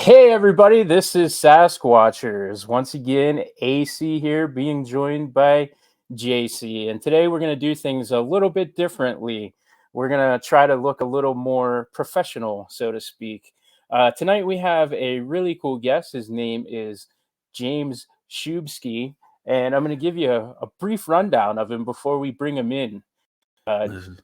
Hey everybody, this is Sasquatchers. Once again, AC here being joined by JC. And today we're going to do things a little bit differently. We're going to try to look a little more professional, so to speak. Tonight we have a really cool guest. His name is James Szubski. And I'm going to give you a brief rundown of him before we bring him in.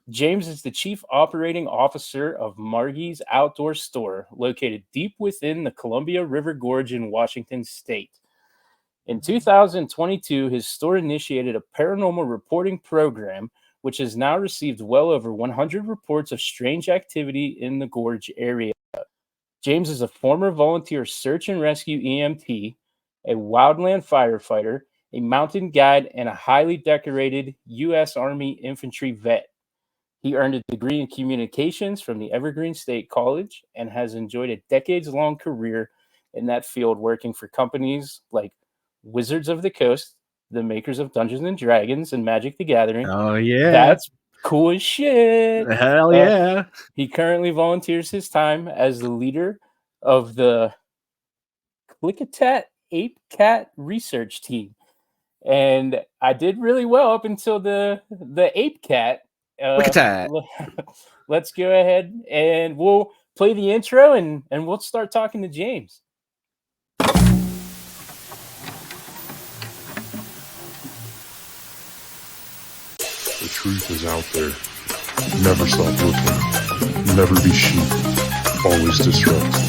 James is the Chief Operating Officer of Margie's Outdoor Store, located deep within the Columbia River Gorge in Washington State. In 2022, his store initiated a paranormal reporting program, which has now received well over 100 reports of strange activity in the gorge area. James is a former volunteer search and rescue EMT, a wildland firefighter, a mountain guide, and a highly decorated U.S. Army infantry vet. He earned a degree in communications from the Evergreen State College and has enjoyed a decades-long career in that field, working for companies like Wizards of the Coast, the makers of Dungeons and Dragons and Magic the Gathering. Oh, yeah. That's cool as shit. Hell yeah. He currently volunteers his time as the leader of the Klickitat Ape cat research team. And I did really well up until the ape cat. Look at that. Let's go ahead and we'll play the intro and we'll start talking to James. The truth is out there. Never stop looking. Never be sheep. Always disrupt.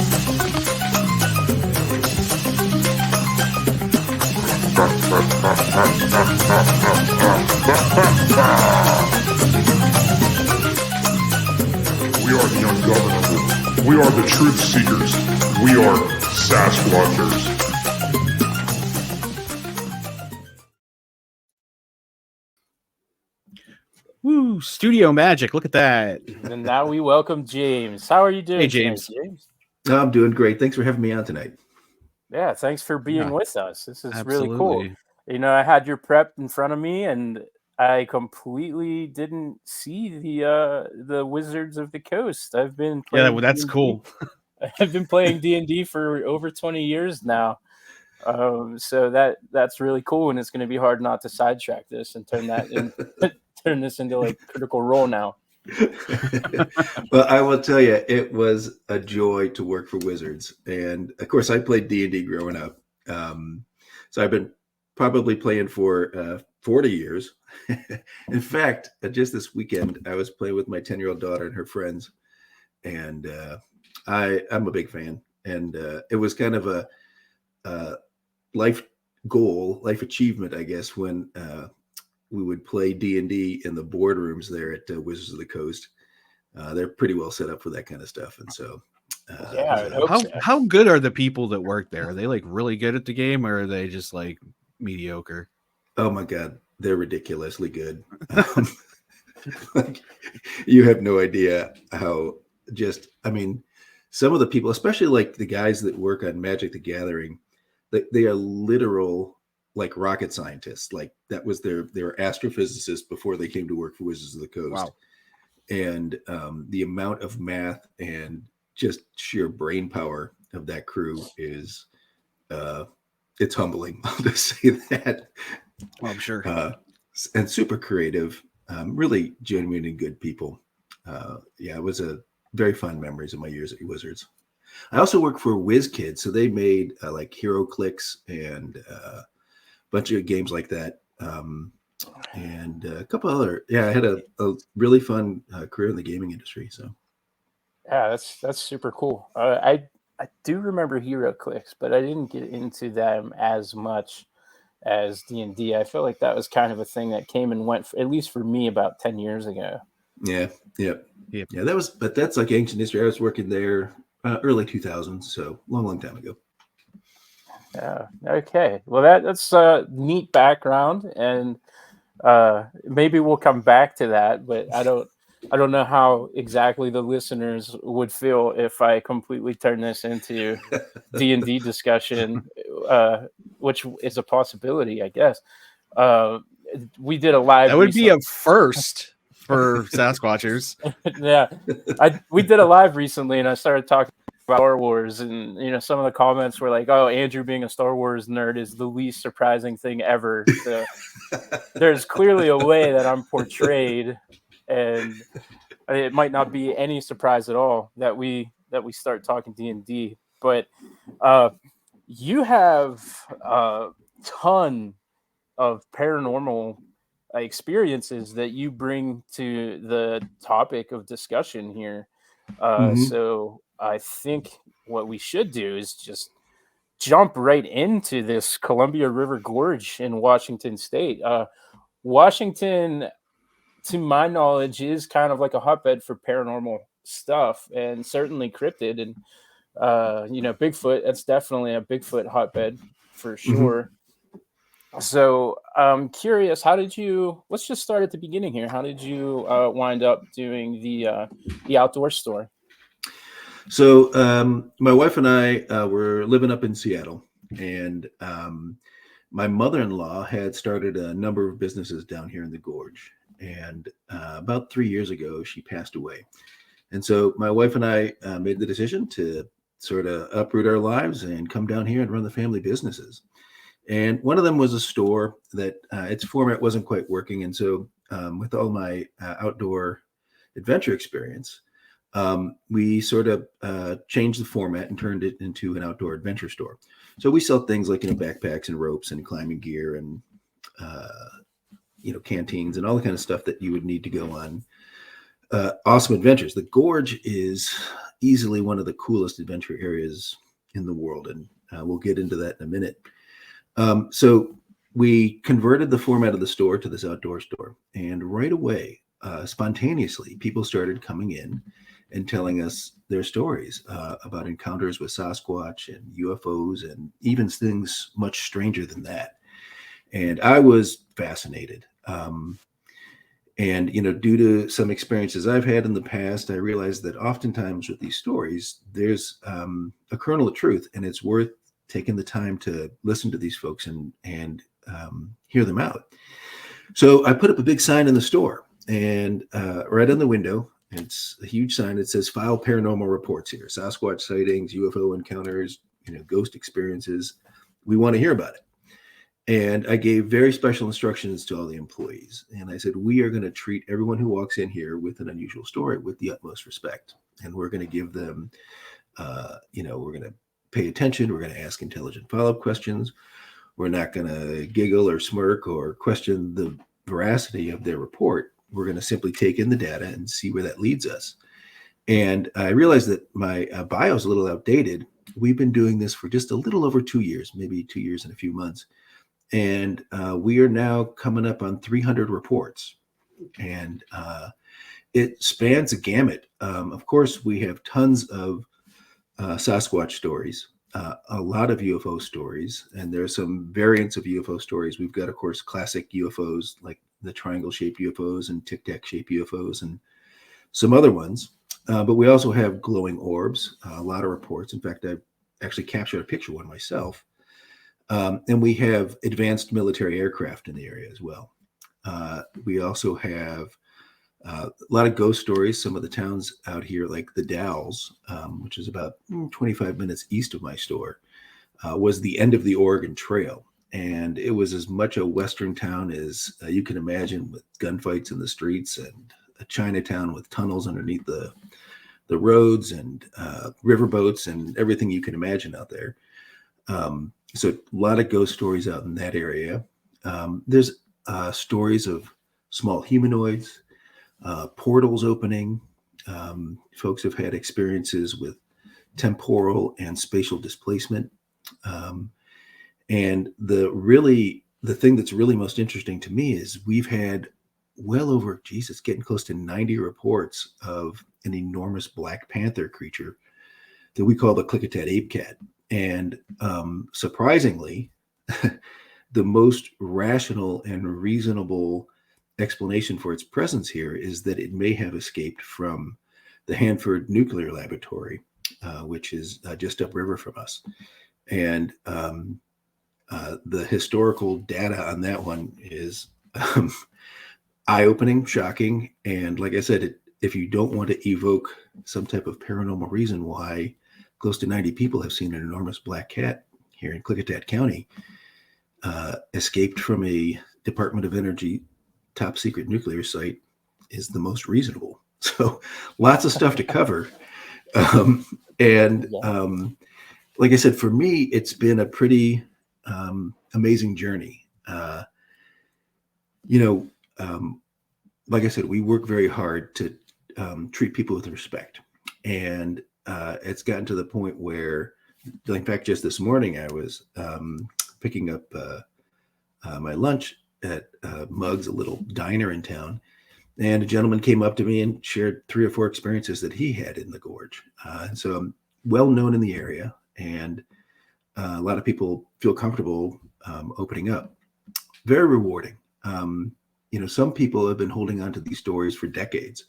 We are the ungovernable. We are the truth seekers. We are Sasquatchers. Woo, studio magic. Look at that. And now we welcome James. How are you doing? Hey, James. I'm doing great. Thanks for having me on tonight. Yeah, thanks for being with us. This is Absolutely. Really cool. You know, I had your prep in front of me, and I completely didn't see the Wizards of the Coast. I've been playing that's D&D. cool. I've been playing D&D for over 20 years now. So that's really cool, and it's going to be hard not to sidetrack this and turn this into like Critical Role now. Well, I will tell you, it was a joy to work for Wizards, and of course, I played D&D growing up. So I've been probably playing for 40 years. In fact, just this weekend, I was playing with my 10-year-old daughter and her friends, and I'm a big fan. And it was kind of a life goal, life achievement, I guess, when we would play D&D in the boardrooms there at Wizards of the Coast. They're pretty well set up for that kind of stuff. And so, how good are the people that work there? Are they like really good at the game, or are they just like mediocre? Oh my God, they're ridiculously good. Like, you have no idea how some of the people, especially like the guys that work on Magic the Gathering, they are literal like rocket scientists. Like they were astrophysicists before they came to work for Wizards of the Coast. Wow. And the amount of math and just sheer brain power of that crew is it's humbling. I'll just say that. Well, I'm sure. And super creative, really genuine and good people. It was a very fun memories of my years at Wizards. I also worked for WizKids, so they made like Hero Clicks and a bunch of games like that. And a couple other, I had a really fun career in the gaming industry. So, yeah, that's super cool. I do remember Hero Clicks, but I didn't get into them as much as D&D. I feel like that was kind of a thing that came and went, at least for me, about 10 years ago. Yeah. That's like ancient history. I was working there early 2000s, so long time ago. Yeah. Okay. Well, that's a neat background, and maybe we'll come back to that. But I don't know how exactly the listeners would feel if I completely turn this into D&D discussion, which is a possibility, I guess. We did a live. That would be a first for Sasquatchers. Yeah, we did a live recently, and I started talking Star Wars, and some of the comments were like, "Oh, Andrew being a Star Wars nerd is the least surprising thing ever." So there's clearly a way that I'm portrayed, and it might not be any surprise at all that we start talking D&D. But you have a ton of paranormal experiences that you bring to the topic of discussion here. So I think what we should do is just jump right into this Columbia River Gorge in Washington State. Washington, to my knowledge, is kind of like a hotbed for paranormal stuff, and certainly cryptid. And Bigfoot, that's definitely a Bigfoot hotbed for sure. So I'm curious, let's just start at the beginning here. How did you wind up doing the outdoor store? So my wife and I were living up in Seattle, and my mother-in-law had started a number of businesses down here in the gorge. And about 3 years ago, she passed away. And so my wife and I made the decision to sort of uproot our lives and come down here and run the family businesses. And one of them was a store that its format wasn't quite working. And so with all my outdoor adventure experience, we sort of changed the format and turned it into an outdoor adventure store. So we sell things like backpacks and ropes and climbing gear and canteens and all the kind of stuff that you would need to go on awesome adventures. The gorge is easily one of the coolest adventure areas in the world, and we'll get into that in a minute. So we converted the format of the store to this outdoor store, and right away, spontaneously, people started coming in and telling us their stories about encounters with Sasquatch and UFOs and even things much stranger than that. And I was fascinated. And, due to some experiences I've had in the past, I realized that oftentimes with these stories, there's a kernel of truth, and it's worth taking the time to listen to these folks and hear them out. So I put up a big sign in the store, and right on the window, it's a huge sign that says "File paranormal reports here: Sasquatch sightings, UFO encounters, ghost experiences. We want to hear about it." And I gave very special instructions to all the employees. And I said, we are going to treat everyone who walks in here with an unusual story with the utmost respect. And we're going to give them, we're going to pay attention. We're going to ask intelligent follow-up questions. We're not going to giggle or smirk or question the veracity of their report. We're going to simply take in the data and see where that leads us. And I realized that my bio is a little outdated. We've been doing this for just a little over 2 years, maybe 2 years and a few months. And we are now coming up on 300 reports, and it spans a gamut. Of course, we have tons of Sasquatch stories, a lot of UFO stories, and there are some variants of UFO stories. We've got, of course, classic UFOs like the triangle-shaped UFOs and tic-tac-shaped UFOs and some other ones. But we also have glowing orbs, a lot of reports. In fact, I've actually captured a picture of one myself. And we have advanced military aircraft in the area as well. We also have a lot of ghost stories. Some of the towns out here, like the Dalles, which is about 25 minutes east of my store, was the end of the Oregon Trail. And it was as much a Western town as you can imagine, with gunfights in the streets and a Chinatown with tunnels underneath the roads and riverboats and everything you can imagine out there. So a lot of ghost stories out in that area. There's stories of small humanoids, portals opening. Folks have had experiences with temporal and spatial displacement. And the thing that's really most interesting to me is we've had well over, getting close to 90 reports of an enormous Black Panther creature that we call the Klickitat Ape cat. And surprisingly, the most rational and reasonable explanation for its presence here is that it may have escaped from the Hanford Nuclear Laboratory, which is just upriver from us. And the historical data on that one is eye-opening, shocking. And like I said, if you don't want to evoke some type of paranormal reason why close to 90 people have seen an enormous black cat here in Klickitat County, escaped from a Department of Energy top secret nuclear site is the most reasonable. So lots of stuff to cover. Like I said, for me, it's been a pretty amazing journey. Like I said, we work very hard to treat people with respect. And it's gotten to the point where, in fact, just this morning, I was picking up my lunch at Muggs, a little diner in town. And a gentleman came up to me and shared 3 or 4 experiences that he had in the gorge. And so I'm well known in the area, and a lot of people feel comfortable opening up. Very rewarding. Some people have been holding on to these stories for decades,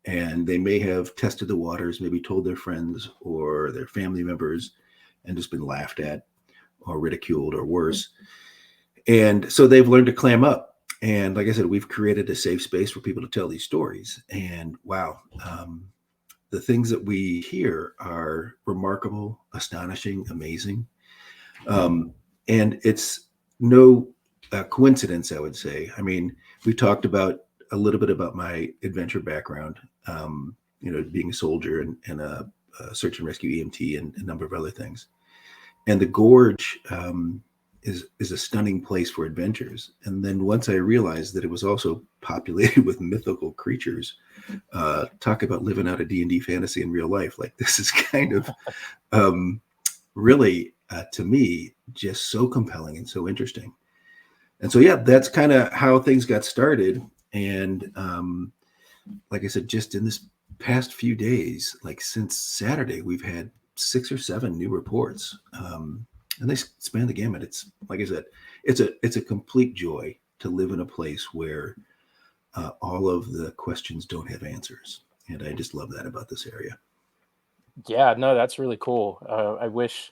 and they may have tested the waters, maybe told their friends or their family members, and just been laughed at or ridiculed or worse. And so they've learned to clam up. And like I said, we've created a safe space for people to tell these stories. And wow, the things that we hear are remarkable, astonishing, amazing. And it's no coincidence, I would say. I mean, we talked about a little bit about my adventure background, being a soldier and a search and rescue EMT and a number of other things. And the gorge is a stunning place for adventures. And then once I realized that it was also populated with mythical creatures, talk about living out a D&D fantasy in real life. Like, this is kind of really, to me, just so compelling and so interesting. And so, yeah, that's kind of how things got started. And like I said, just in this past few days, like since Saturday, we've had 6 or 7 new reports. And they span the gamut. It's, like I said, it's a complete joy to live in a place where all of the questions don't have answers. And I just love that about this area. Yeah, no, that's really cool. I wish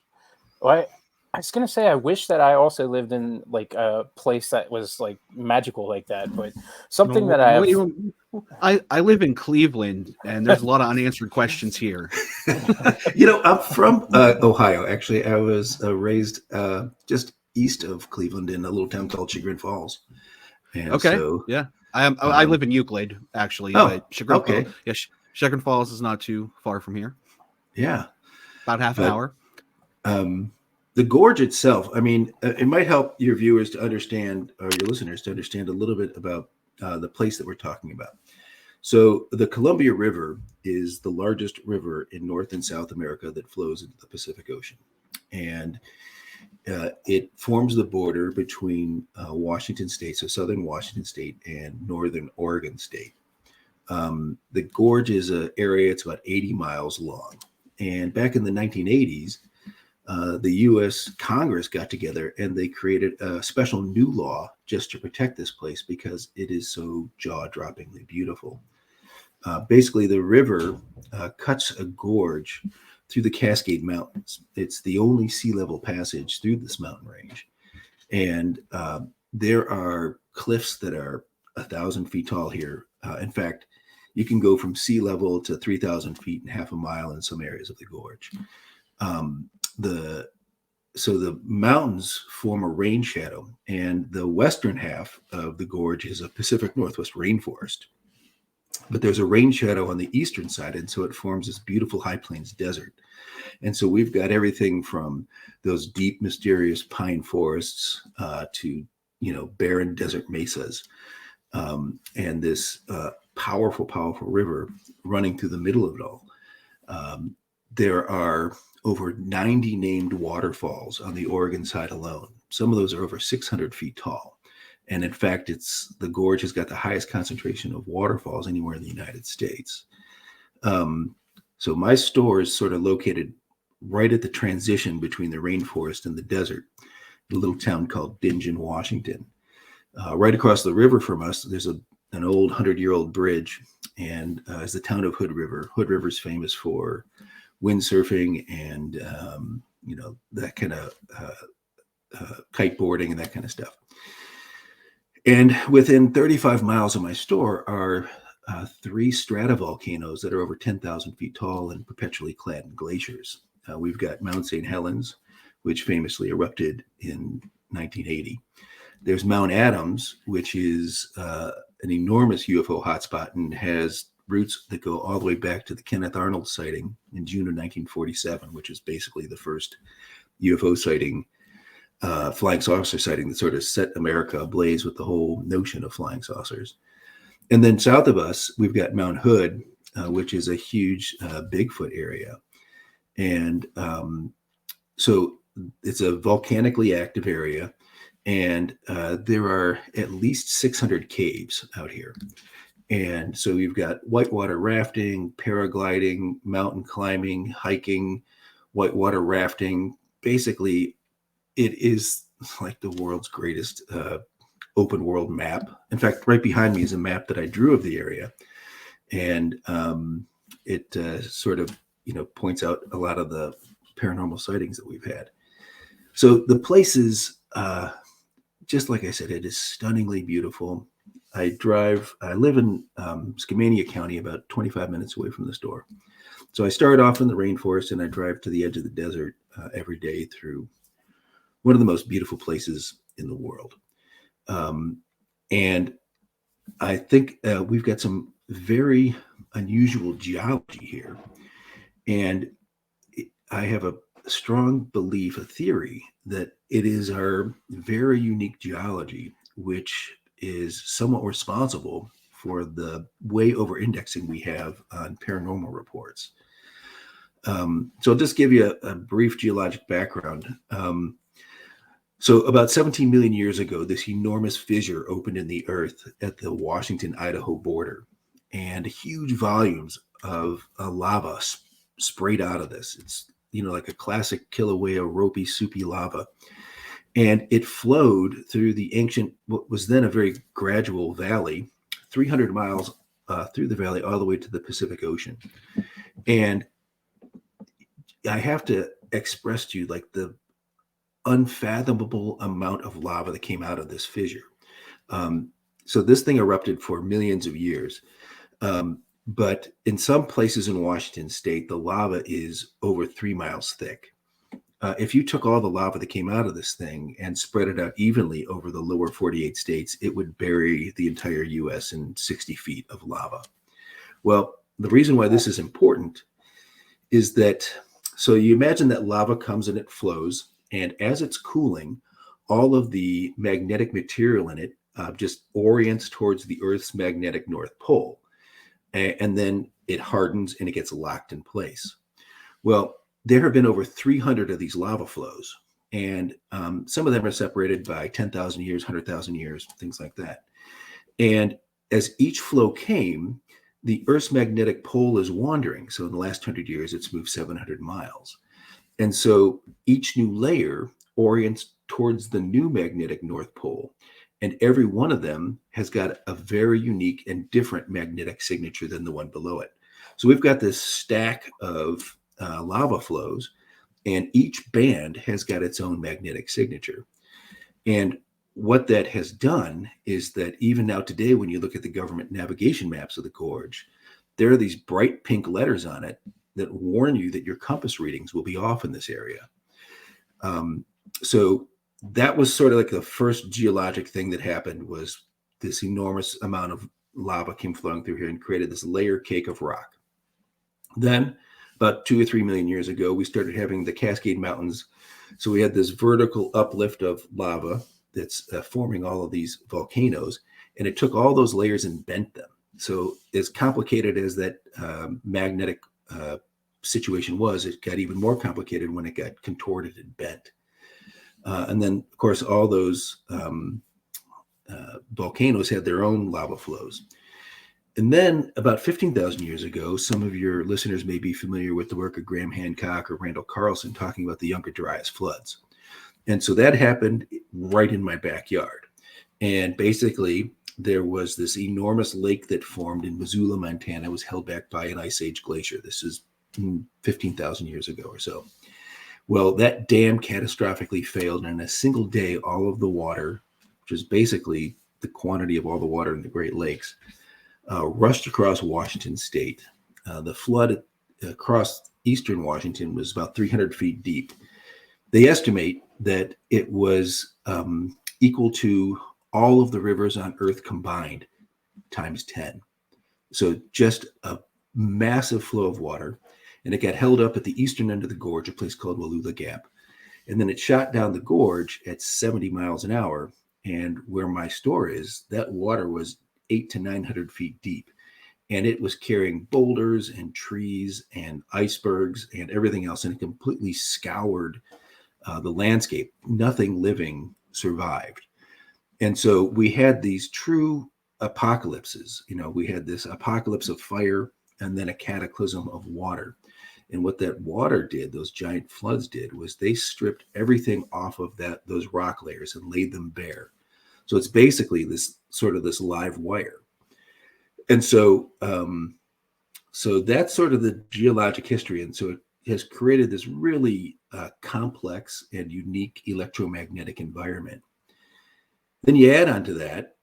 that I also lived in like a place that was like magical like that, but something that I live in Cleveland, and there's a lot of unanswered questions here. I'm from Ohio. Actually, I was raised just east of Cleveland in a little town called Chagrin Falls. And I live in Euclid, actually. But Chagrin Falls is not too far from here. Yeah, about half an hour. The gorge itself, I mean, it might help your viewers to understand, or your listeners to understand a little bit about the place that we're talking about. So the Columbia River is the largest river in North and South America that flows into the Pacific Ocean. And it forms the border between Washington State, so southern Washington State, and northern Oregon State. The gorge is an area, it's about 80 miles long. And back in the 1980s, the U.S. Congress got together and they created a special new law just to protect this place because it is so jaw-droppingly beautiful. Basically, the river cuts a gorge through the Cascade Mountains. It's the only sea level passage through this mountain range. And there are cliffs that are 1,000 feet tall here. In fact, you can go from sea level to 3,000 feet in half a mile in some areas of the gorge. So the mountains form a rain shadow, and the western half of the gorge is a Pacific Northwest rainforest. But there's a rain shadow on the eastern side, and so it forms this beautiful high plains desert. And so we've got everything from those deep, mysterious pine forests to, barren desert mesas, and this powerful, powerful river running through the middle of it all. There are over 90 named waterfalls on the Oregon side alone. Some of those are over 600 feet tall. And in fact, the gorge has got the highest concentration of waterfalls anywhere in the United States. So my store is sort of located right at the transition between the rainforest and the desert, a little town called Bingen, Washington. Right across the river from us, there's an old 100-year-old bridge, and it's the town of Hood River. Hood River is famous for windsurfing and that kind of kiteboarding and that kind of stuff. And within 35 miles of my store are 3 stratovolcanoes that are over 10,000 feet tall and perpetually clad in glaciers. we've got Mount St. Helens, which famously erupted in 1980. There's Mount Adams, which is an enormous UFO hotspot and has roots that go all the way back to the Kenneth Arnold sighting in June of 1947, which is basically the first UFO sighting, flying saucer sighting that sort of set America ablaze with the whole notion of flying saucers. And then south of us, we've got Mount Hood, which is a huge Bigfoot area. And so it's a volcanically active area. And there are at least 600 caves out here. And so we've got whitewater rafting, paragliding, mountain climbing, hiking, whitewater rafting. Basically, it is like the world's greatest open world map. In fact, right behind me is a map that I drew of the area. And it sort of, points out a lot of the paranormal sightings that we've had. So the place is, just like I said, it is stunningly beautiful. I live in Skamania County, about 25 minutes away from the store. So I start off in the rainforest and I drive to the edge of the desert every day through one of the most beautiful places in the world. And I think we've got some very unusual geology here. And I have a strong belief, a theory, that it is our very unique geology, which is somewhat responsible for the way over indexing we have on paranormal reports. So I'll just give you a brief geologic background. So about 17 million years ago, this enormous fissure opened in the earth at the Washington-Idaho border, and huge volumes of lava sprayed out of this. It's like a classic Kilauea ropey, soupy lava. And it flowed through the ancient, what was then a very gradual valley, 300 miles through the valley all the way to the Pacific Ocean. And I have to express to you like the unfathomable amount of lava that came out of this fissure. So this thing erupted for millions of years. But in some places in Washington state, the lava is over 3 miles thick. If you took all the lava that came out of this thing and spread it out evenly over the lower 48 states, it would bury the entire U.S. in 60 feet of lava. Well, the reason why this is important is that, so you imagine that lava comes and it flows, and as it's cooling, all of the magnetic material in it just orients towards the Earth's magnetic North Pole. And then it hardens and it gets locked in place. Well, there have been over 300 of these lava flows, and some of them are separated by 10,000 years, 100,000 years, things like that. And as each flow came, the Earth's magnetic pole is wandering. So in the last 100 years, it's moved 700 miles. And so each new layer orients towards the new magnetic North Pole. And every one of them has got a very unique and different magnetic signature than the one below it. So we've got this stack of lava flows, and each band has got its own magnetic signature. And what that has done is that even now today, when you look at the government navigation maps of the gorge, there are these bright pink letters on it that warn you that your compass readings will be off in this area. So that was sort of like the first geologic thing that happened, was this enormous amount of lava came flowing through here and created this layer cake of rock. Then about 2 or 3 million years ago, we started having the Cascade Mountains. So we had this vertical uplift of lava that's forming all of these volcanoes, and it took all those layers and bent them. So as complicated as that magnetic situation was, it got even more complicated when it got contorted and bent. And then, of course, all those volcanoes had their own lava flows. And then about 15,000 years ago, some of your listeners may be familiar with the work of Graham Hancock or Randall Carlson talking about the Younger Dryas floods. And so that happened right in my backyard. And basically, there was this enormous lake that formed in Missoula, Montana, was held back by an ice age glacier. This is 15,000 years ago or so. Well, that dam catastrophically failed, and in a single day, all of the water, which is basically the quantity of all the water in the Great Lakes, rushed across Washington state. The flood across eastern Washington was about 300 feet deep. They estimate that it was equal to all of the rivers on Earth combined times 10. So just a massive flow of water. And it got held up at the eastern end of the gorge, a place called Wallula Gap. And then it shot down the gorge at 70 miles an hour. And where my store is, that water was 800 to 900 feet deep. And it was carrying boulders and trees and icebergs and everything else. And it completely scoured the landscape. Nothing living survived. And so we had these true apocalypses. We had this apocalypse of fire and then a cataclysm of water. And what that water did, those giant floods did, was they stripped everything off of those rock layers and laid them bare. So it's basically this live wire. And so that's sort of the geologic history. And so it has created this really complex and unique electromagnetic environment. Then you add on to that,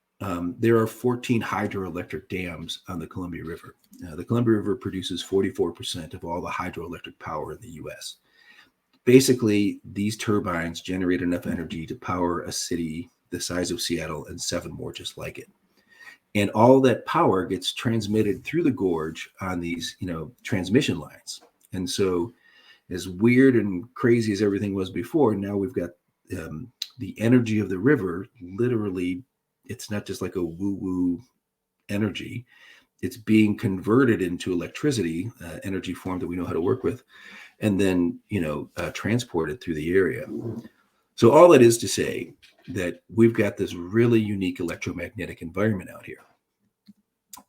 there are 14 hydroelectric dams on the Columbia River. The Columbia River produces 44% of all the hydroelectric power in the U.S. Basically, these turbines generate enough energy to power a city the size of Seattle and 7 more just like it. And all that power gets transmitted through the gorge on these, transmission lines. And so as weird and crazy as everything was before, now we've got the energy of the river. Literally, it's not just like a woo-woo energy. It's being converted into electricity, energy form that we know how to work with, and then, transported through the area. So all that is to say that we've got this really unique electromagnetic environment out here.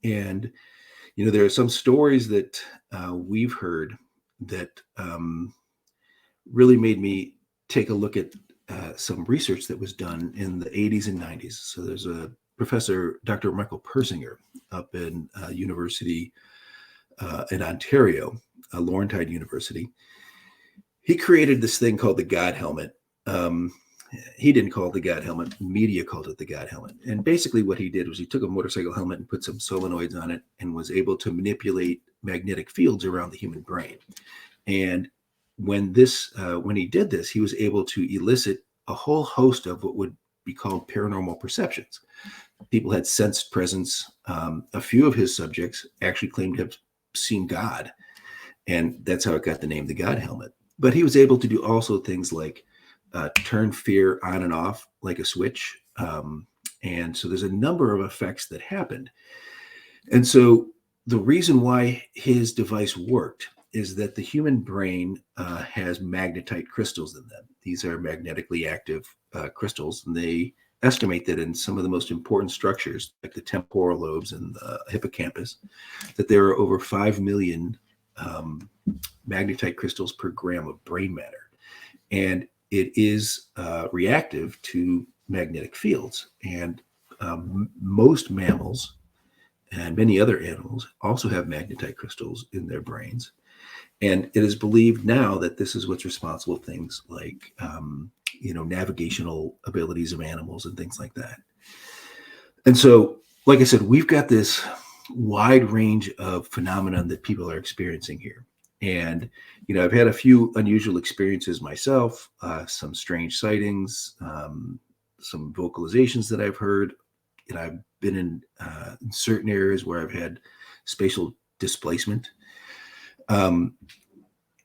And, there are some stories that we've heard that really made me take a look at some research that was done in the 80s and 90s. So there's a professor, Dr. Michael Persinger, up in university in Ontario, Laurentide University. He created this thing called the God helmet. He didn't call it the God helmet. Media called it the God helmet. And basically what he did was he took a motorcycle helmet and put some solenoids on it and was able to manipulate magnetic fields around the human brain. And when he did this, he was able to elicit a whole host of what would be called paranormal perceptions. People had sensed presence. A few of his subjects actually claimed to have seen God. And that's how it got the name the God helmet. But he was able to do also things like turn fear on and off like a switch. And so there's a number of effects that happened. And so the reason why his device worked is that the human brain has magnetite crystals in them. These are magnetically active crystals, and they estimate that in some of the most important structures, like the temporal lobes and the hippocampus, that there are over 5 million magnetite crystals per gram of brain matter. And it is reactive to magnetic fields. And most mammals and many other animals also have magnetite crystals in their brains. And it is believed now that this is what's responsible for things like, navigational abilities of animals and things like that. And so, like I said, we've got this wide range of phenomenon that people are experiencing here. And, I've had a few unusual experiences myself, some strange sightings, some vocalizations that I've heard. And I've been in certain areas where I've had spatial displacement. And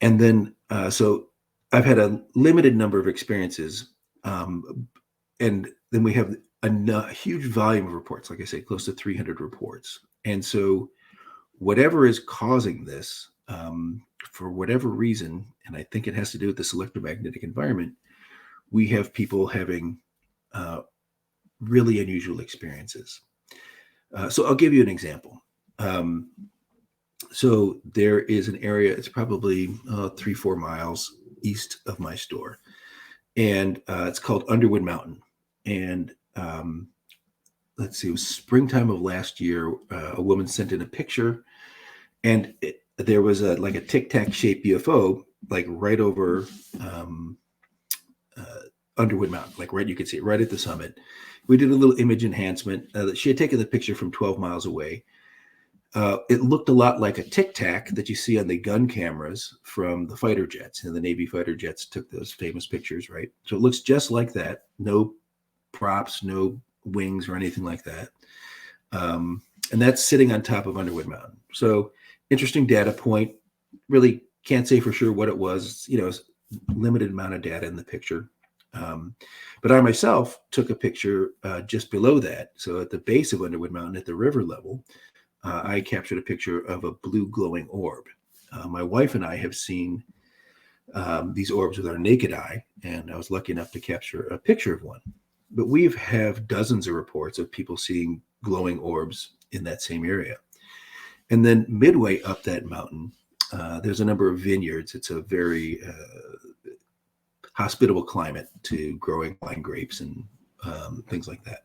then, so I've had a limited number of experiences. And then we have a huge volume of reports, like I say, close to 300 reports. And so whatever is causing this, for whatever reason, and I think it has to do with this electromagnetic environment, we have people having really unusual experiences. So I'll give you an example. So there is an area, it's probably 3-4 miles east of my store, and it's called Underwood Mountain. And let's see, it was springtime of last year. A woman sent in a picture, and there was like a tic-tac shaped UFO, like right over Underwood Mountain, like right, you could see it right at the summit. We did a little image enhancement. She had taken the picture from 12 miles away. It looked a lot like a Tic Tac that you see on the gun cameras from the fighter jets, and the Navy fighter jets took those famous pictures, right? So it looks just like that. No props, no wings or anything like that. And that's sitting on top of Underwood Mountain. So interesting data point. Really can't say for sure what it was. You know, limited amount of data in the picture. But I myself took a picture just below that. So at the base of Underwood Mountain at the river level, I captured a picture of a blue glowing orb. My wife and I have seen these orbs with our naked eye, and I was lucky enough to capture a picture of one. But we have dozens of reports of people seeing glowing orbs in that same area. And then midway up that mountain, there's a number of vineyards. It's a very hospitable climate to growing wine grapes and things like that.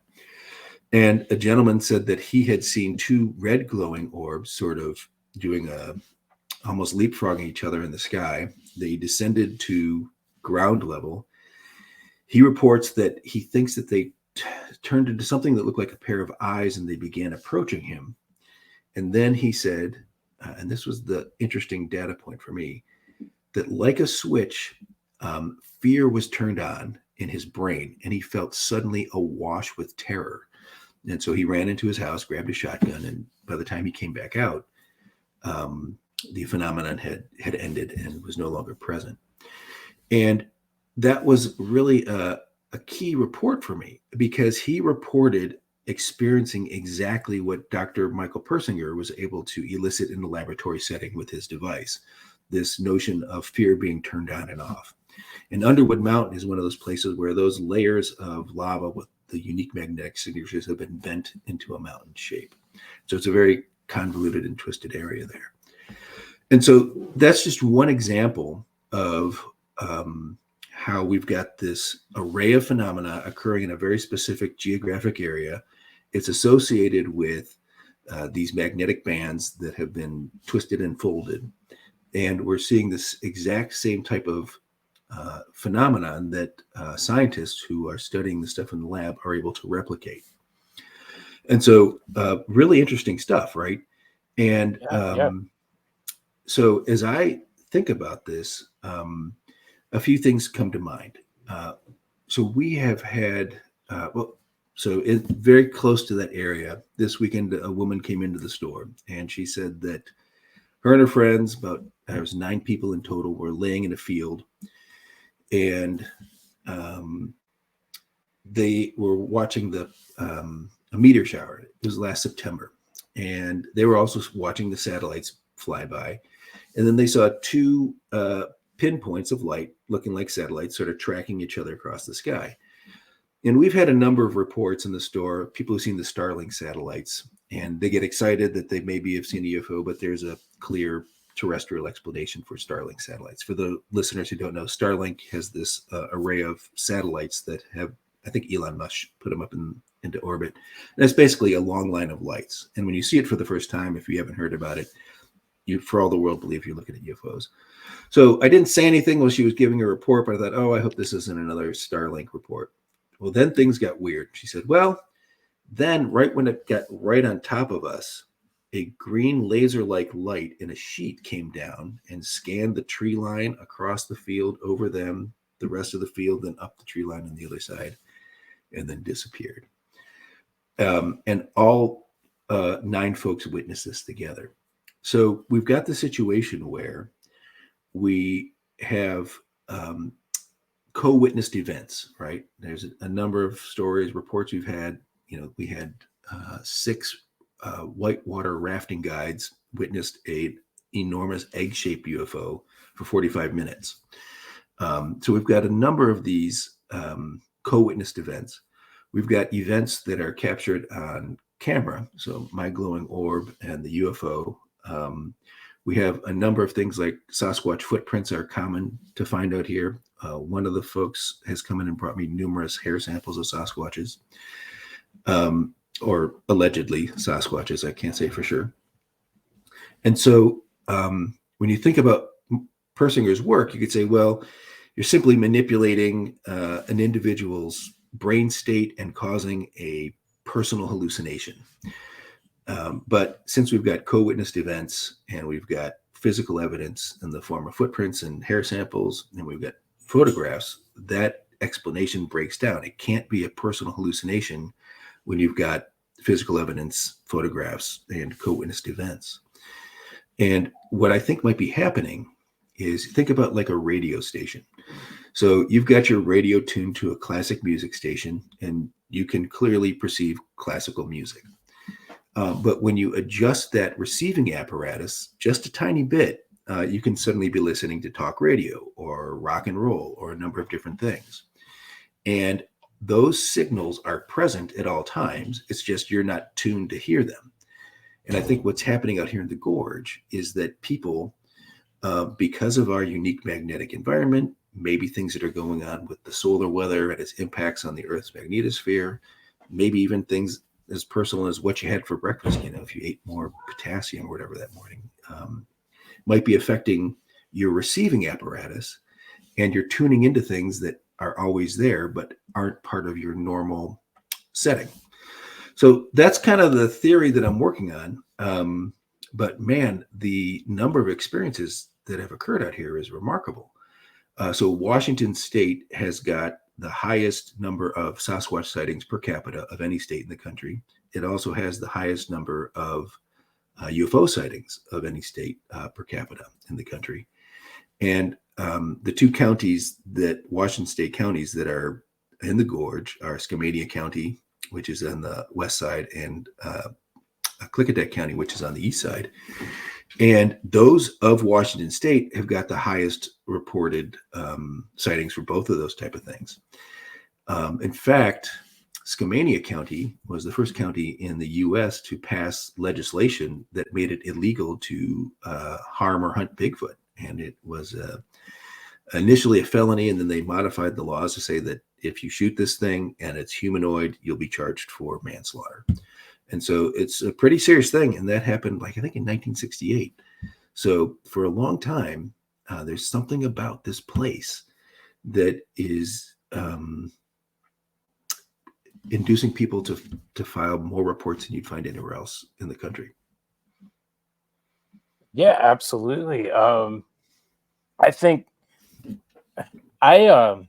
And a gentleman said that he had seen two red glowing orbs sort of doing almost leapfrogging each other in the sky. They descended to ground level. He reports that he thinks that they turned into something that looked like a pair of eyes, and they began approaching him. And then he said, and this was the interesting data point for me, that like a switch, fear was turned on in his brain, and he felt suddenly awash with terror. And so he ran into his house, grabbed a shotgun, and by the time he came back out, the phenomenon had ended and was no longer present. And that was really a key report for me, because he reported experiencing exactly what Dr. Michael Persinger was able to elicit in the laboratory setting with his device, this notion of fear being turned on and off. And Underwood Mountain is one of those places where those layers of lava with the unique magnetic signatures have been bent into a mountain shape. So it's a very convoluted and twisted area there. And so that's just one example of how we've got this array of phenomena occurring in a very specific geographic area. It's associated with these magnetic bands that have been twisted and folded. And we're seeing this exact same type of phenomenon that scientists who are studying the stuff in the lab are able to replicate. And so really interesting stuff, right? And so as I think about this, a few things come to mind. So we have had, very close to that area, this weekend, a woman came into the store, and she said that her and her friends, there was 9 people in total, were laying in a field, and they were watching a meteor shower. It was last September, and they were also watching the satellites fly by, and then they saw 2 pinpoints of light looking like satellites sort of tracking each other across the sky. And we've had a number of reports in the store, people who've seen the Starlink satellites, and they get excited that they maybe have seen a UFO, but there's a clear terrestrial explanation for Starlink satellites. For the listeners who don't know, Starlink has this array of satellites that have, I think Elon Musk put them up into orbit. And it's basically a long line of lights. And when you see it for the first time, if you haven't heard about it, you, for all the world, believe you're looking at UFOs. So I didn't say anything while she was giving a report, but I thought, I hope this isn't another Starlink report. Well, then things got weird. She said, then right when it got right on top of us, a green laser-like light in a sheet came down and scanned the tree line across the field, over them, the rest of the field, then up the tree line on the other side, and then disappeared. And all 9 folks witnessed this together. So we've got the situation where we have co-witnessed events, right? There's a number of stories, reports we've had. We had 6 whitewater rafting guides witnessed a enormous egg-shaped UFO for 45 minutes. So we've got a number of these co-witnessed events. We've got events that are captured on camera. So my glowing orb and the UFO. We have a number of things like Sasquatch footprints are common to find out here. One of the folks has come in and brought me numerous hair samples of Sasquatches, or allegedly Sasquatches. I can't say for sure. And so when you think about Persinger's work, you could say, well, you're simply manipulating an individual's brain state and causing a personal hallucination. But since we've got co-witnessed events and we've got physical evidence in the form of footprints and hair samples, and we've got photographs, that explanation breaks down. It can't be a personal hallucination when you've got physical evidence, photographs, and co-witnessed events. And what I think might be happening is, think about like a radio station. So you've got your radio tuned to a classic music station, and you can clearly perceive classical music. But when you adjust that receiving apparatus just a tiny bit, you can suddenly be listening to talk radio or rock and roll or a number of different things. And those signals are present at all times. It's just you're not tuned to hear them. And I think what's happening out here in the gorge is that people, because of our unique magnetic environment, maybe things that are going on with the solar weather and its impacts on the Earth's magnetosphere, maybe even things as personal as what you had for breakfast, if you ate more potassium or whatever that morning, might be affecting your receiving apparatus, and you're tuning into things that are always there but aren't part of your normal setting. So that's kind of the theory that I'm working on. But man, the number of experiences that have occurred out here is remarkable. So Washington State has got the highest number of Sasquatch sightings per capita of any state in the country. It also has the highest number of UFO sightings of any state per capita in the country. And the two counties Washington State counties that are in the gorge are Skamania County, which is on the west side, and Klickitat County, which is on the east side. And those of Washington State have got the highest reported sightings for both of those type of things. In fact, Skamania County was the first county in the U.S. to pass legislation that made it illegal to harm or hunt Bigfoot. And it was initially a felony, and then they modified the laws to say that if you shoot this thing and it's humanoid, you'll be charged for manslaughter. And so it's a pretty serious thing. And that happened, I think, in 1968. So for a long time, there's something about this place that is inducing people to file more reports than you'd find anywhere else in the country. Yeah, absolutely. I think I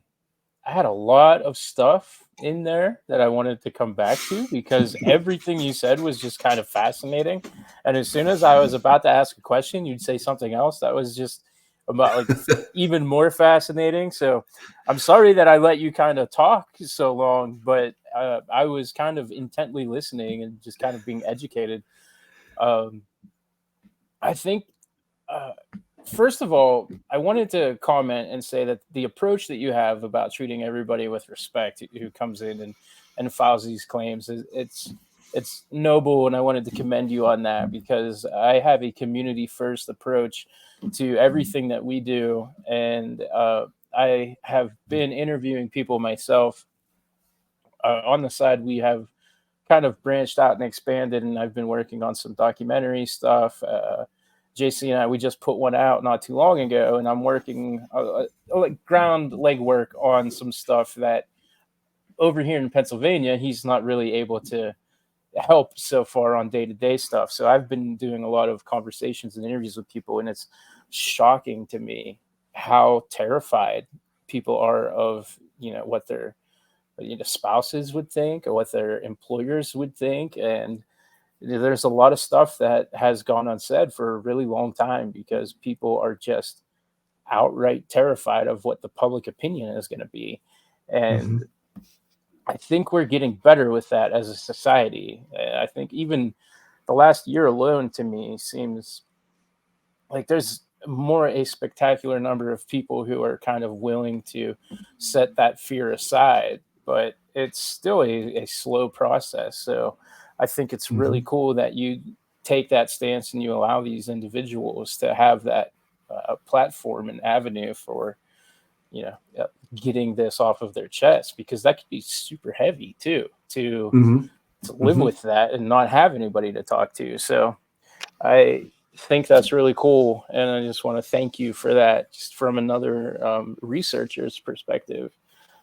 had a lot of stuff in there that I wanted to come back to, because everything you said was just kind of fascinating. And as soon as I was about to ask a question, you'd say something else that was just about even more fascinating. So I'm sorry that I let you kind of talk so long, but I was kind of intently listening and just kind of being educated. I think, first of all, I wanted to comment and say that the approach that you have about treating everybody with respect who comes in and files these claims, it's noble, and I wanted to commend you on that, because I have a community first approach to everything that we do, and I have been interviewing people myself. On the side, we have kind of branched out and expanded, and I've been working on some documentary stuff. JC and I, we just put one out not too long ago, and I'm working ground legwork on some stuff that over here in Pennsylvania, he's not really able to help so far on day-to-day stuff. So I've been doing a lot of conversations and interviews with people, and it's shocking to me how terrified people are of, what their spouses would think or what their employers would think. And there's a lot of stuff that has gone unsaid for a really long time because people are just outright terrified of what the public opinion is going to be. And I think we're getting better with that as a society. I think even the last year alone, to me, seems like there's a spectacular number of people who are kind of willing to set that fear aside, but it's still a slow process. So I think it's really cool that you take that stance and you allow these individuals to have that platform and avenue for, getting this off of their chest, because that could be super heavy too, to live with that and not have anybody to talk to. So I think that's really cool. And I just want to thank you for that, just from another researcher's perspective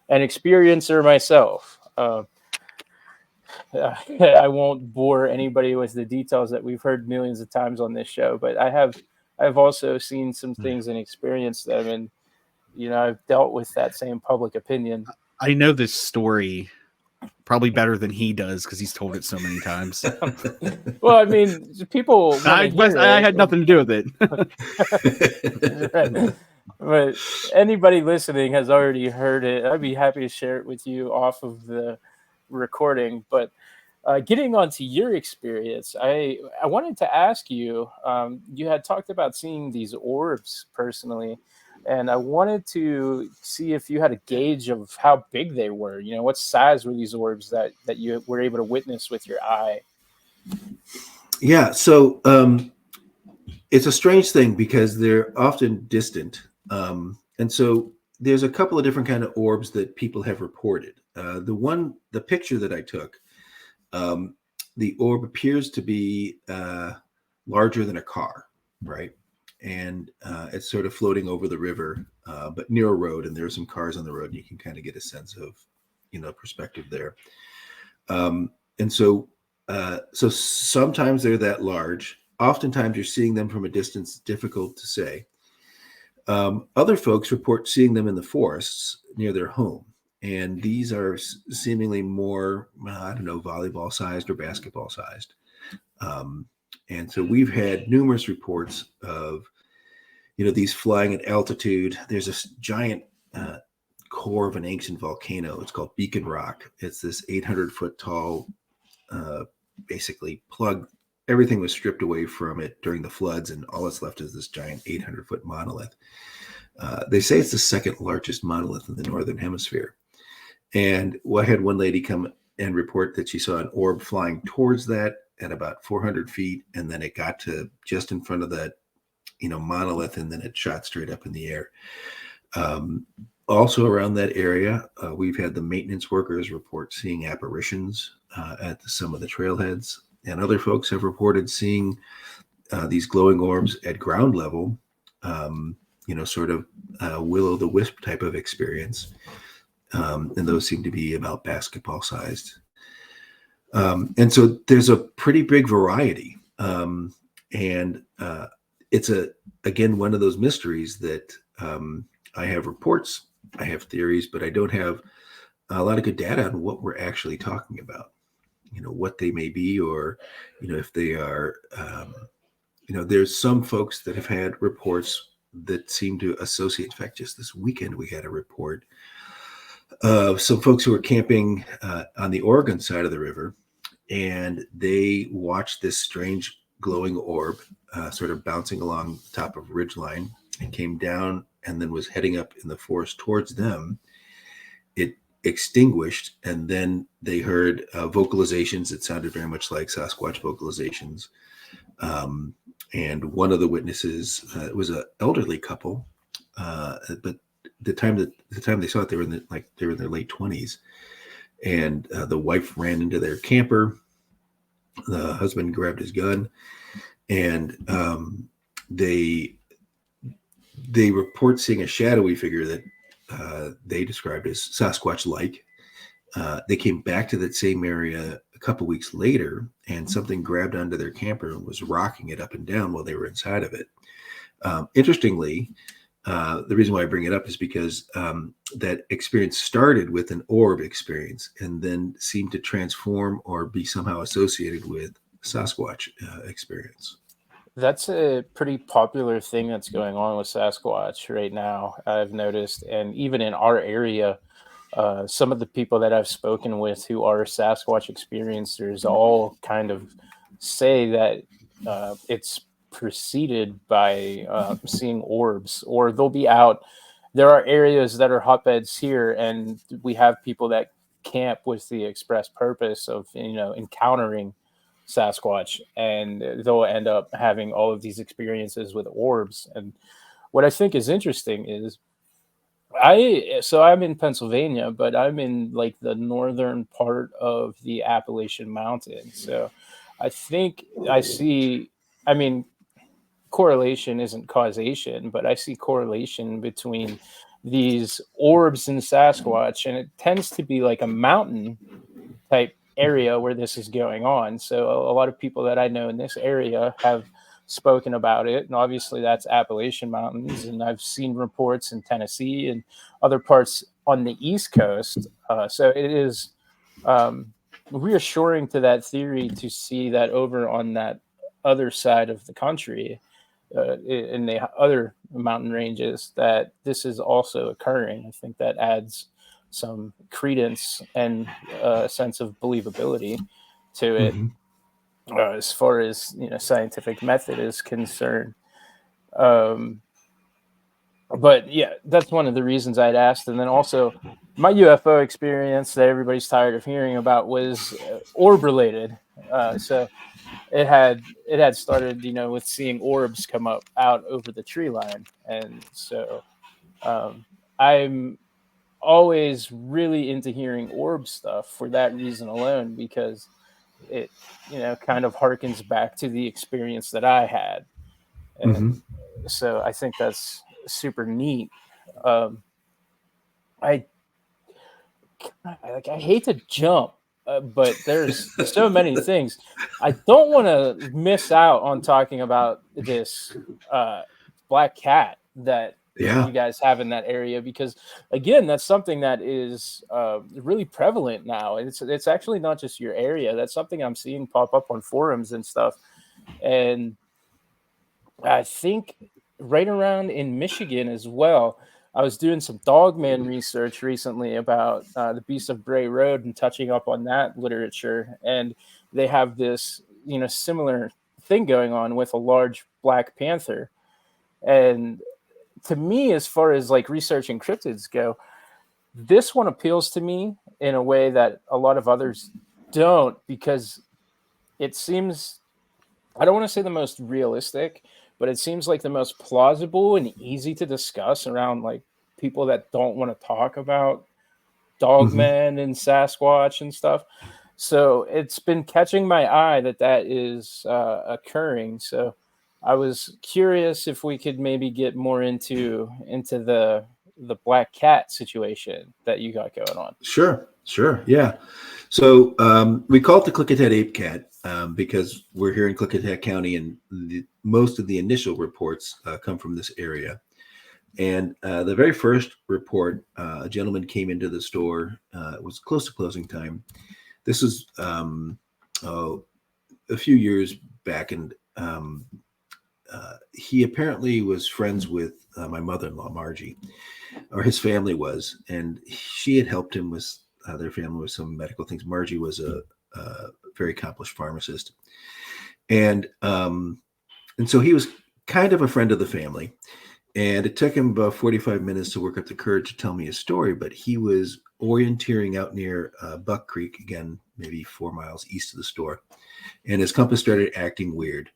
and experiencer myself. I won't bore anybody with the details that we've heard millions of times on this show, but I've also seen some things and experienced them, and I've dealt with that same public opinion. I know this story probably better than he does because he's told it so many times. Well, I mean, people. I had nothing to do with it. Right. But anybody listening has already heard it. I'd be happy to share it with you off of the recording. But getting onto your experience, I wanted to ask you. You had talked about seeing these orbs personally, and I wanted to see if you had a gauge of how big they were. What size were these orbs that you were able to witness with your eye? Yeah, so it's a strange thing because they're often distant. And so there's a couple of different kind of orbs that people have reported. The picture that I took, the orb appears to be larger than a car, right? And it's sort of floating over the river, but near a road, and there are some cars on the road, and you can kind of get a sense of, perspective there. And so sometimes they're that large. Oftentimes you're seeing them from a distance, difficult to say. Other folks report seeing them in the forests near their home. And these are seemingly more, volleyball sized or basketball sized. And so we've had numerous reports of, these flying at altitude. There's a giant core of an ancient volcano. It's called Beacon Rock. It's this 800-foot tall, basically plug. Everything was stripped away from it during the floods, and all that's left is this giant 800-foot monolith. They say it's the second largest monolith in the Northern Hemisphere. And I had one lady come and report that she saw an orb flying towards that at about 400 feet, and then it got to just in front of that, monolith, and then it shot straight up in the air. Also around that area, we've had the maintenance workers report seeing apparitions at some of the trailheads. And other folks have reported seeing these glowing orbs at ground level, sort of will-o'-the-wisp type of experience. And those seem to be about basketball sized. And so there's a pretty big variety. And it's again, one of those mysteries that I have reports, I have theories, but I don't have a lot of good data on what we're actually talking about. What they may be, or, if they are, there's some folks that have had reports that seem to associate. In fact, just this weekend, we had a report of some folks who were camping on the Oregon side of the river, and they watched this strange glowing orb sort of bouncing along the top of a ridgeline and came down and then was heading up in the forest towards them. It extinguished, and then they heard vocalizations. It sounded very much like Sasquatch vocalizations. And one of the witnesses was an elderly couple, but the time they saw it, they were in their late 20s, and the wife ran into their camper. The husband grabbed his gun, and they report seeing a shadowy figure that they described as Sasquatch-like. They came back to that same area a couple weeks later, and something grabbed onto their camper and was rocking it up and down while they were inside of it. Interestingly, the reason why I bring it up is because that experience started with an orb experience and then seemed to transform or be somehow associated with Sasquatch experience. That's a pretty popular thing that's going on with Sasquatch right now, I've noticed. And even in our area, some of the people that I've spoken with who are Sasquatch experiencers all kind of say that it's preceded by seeing orbs, or they'll be out. There are areas that are hotbeds here, and we have people that camp with the express purpose of, encountering Sasquatch, and they'll end up having all of these experiences with orbs. And what I think is interesting is I'm in Pennsylvania, but I'm in like the northern part of the Appalachian Mountains. So I think correlation isn't causation, but I see correlation between these orbs and Sasquatch, and it tends to be like a mountain type area where this is going on. So a lot of people that I know in this area have spoken about it, and obviously that's Appalachian Mountains, and I've seen reports in Tennessee and other parts on the East Coast. So it is reassuring to that theory to see that over on that other side of the country, in the other mountain ranges, that this is also occurring. I think that adds some credence and a sense of believability to it. As far as scientific method is concerned. But yeah, that's one of the reasons I'd asked. And then also my UFO experience that everybody's tired of hearing about was orb related. So it had started, with seeing orbs come up out over the tree line. And so I'm always really into hearing orb stuff for that reason alone, because it kind of harkens back to the experience that I had. And so I think that's super neat. I hate to jump, but there's so many things. I don't want to miss out on talking about this black cat that you guys have in that area, because again, that's something that is really prevalent now. And it's actually not just your area. That's something I'm seeing pop up on forums and stuff. And I think right around in Michigan as well. I was doing some Dogman research recently about the Beast of Bray Road and touching up on that literature. And they have this, similar thing going on with a large black panther. And to me, as far as like researching cryptids go, this one appeals to me in a way that a lot of others don't, because it seems, I don't want to say the most realistic, but it seems like the most plausible and easy to discuss around like people that don't want to talk about dogmen and Sasquatch and stuff. So it's been catching my eye that is occurring. So I was curious if we could maybe get more into the black cat situation that you got going on. Sure. Yeah. So we call it the Klickitat Ape cat because we're here in Klickitat County, and most of the initial reports come from this area. And the very first report, a gentleman came into the store. It was close to closing time. This was a few years back, and he apparently was friends with my mother-in-law, Margie, or his family was, and she had helped him with their family with some medical things. Margie was a very accomplished pharmacist, and so he was kind of a friend of the family. And it took him about 45 minutes to work up the courage to tell me his story, but he was orienteering out near Buck Creek, again, maybe 4 miles east of the store, and his compass started acting weird.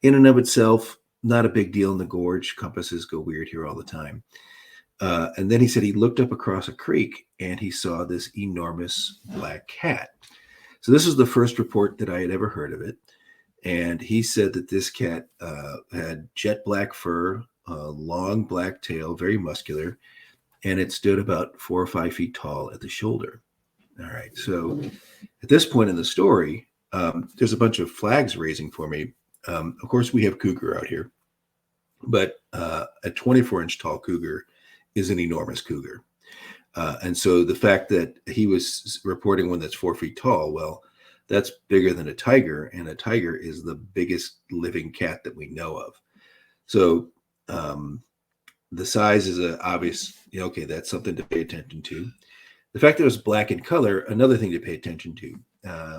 In and of itself, not a big deal in the gorge. Compasses go weird here all the time. And then he said he looked up across a creek and he saw this enormous black cat. So this was the first report that I had ever heard of it. And he said that this cat had jet black fur, a long black tail, very muscular, and it stood about 4 or 5 feet tall at the shoulder. All right. So at this point in the story, there's a bunch of flags raising for me. Of course, we have cougar out here, but a 24-inch tall cougar is an enormous cougar. And so the fact that he was reporting one that's 4 feet tall, well, that's bigger than a tiger, and a tiger is the biggest living cat that we know of. So the size is a obvious, okay, that's something to pay attention to. The fact that it was black in color, another thing to pay attention to.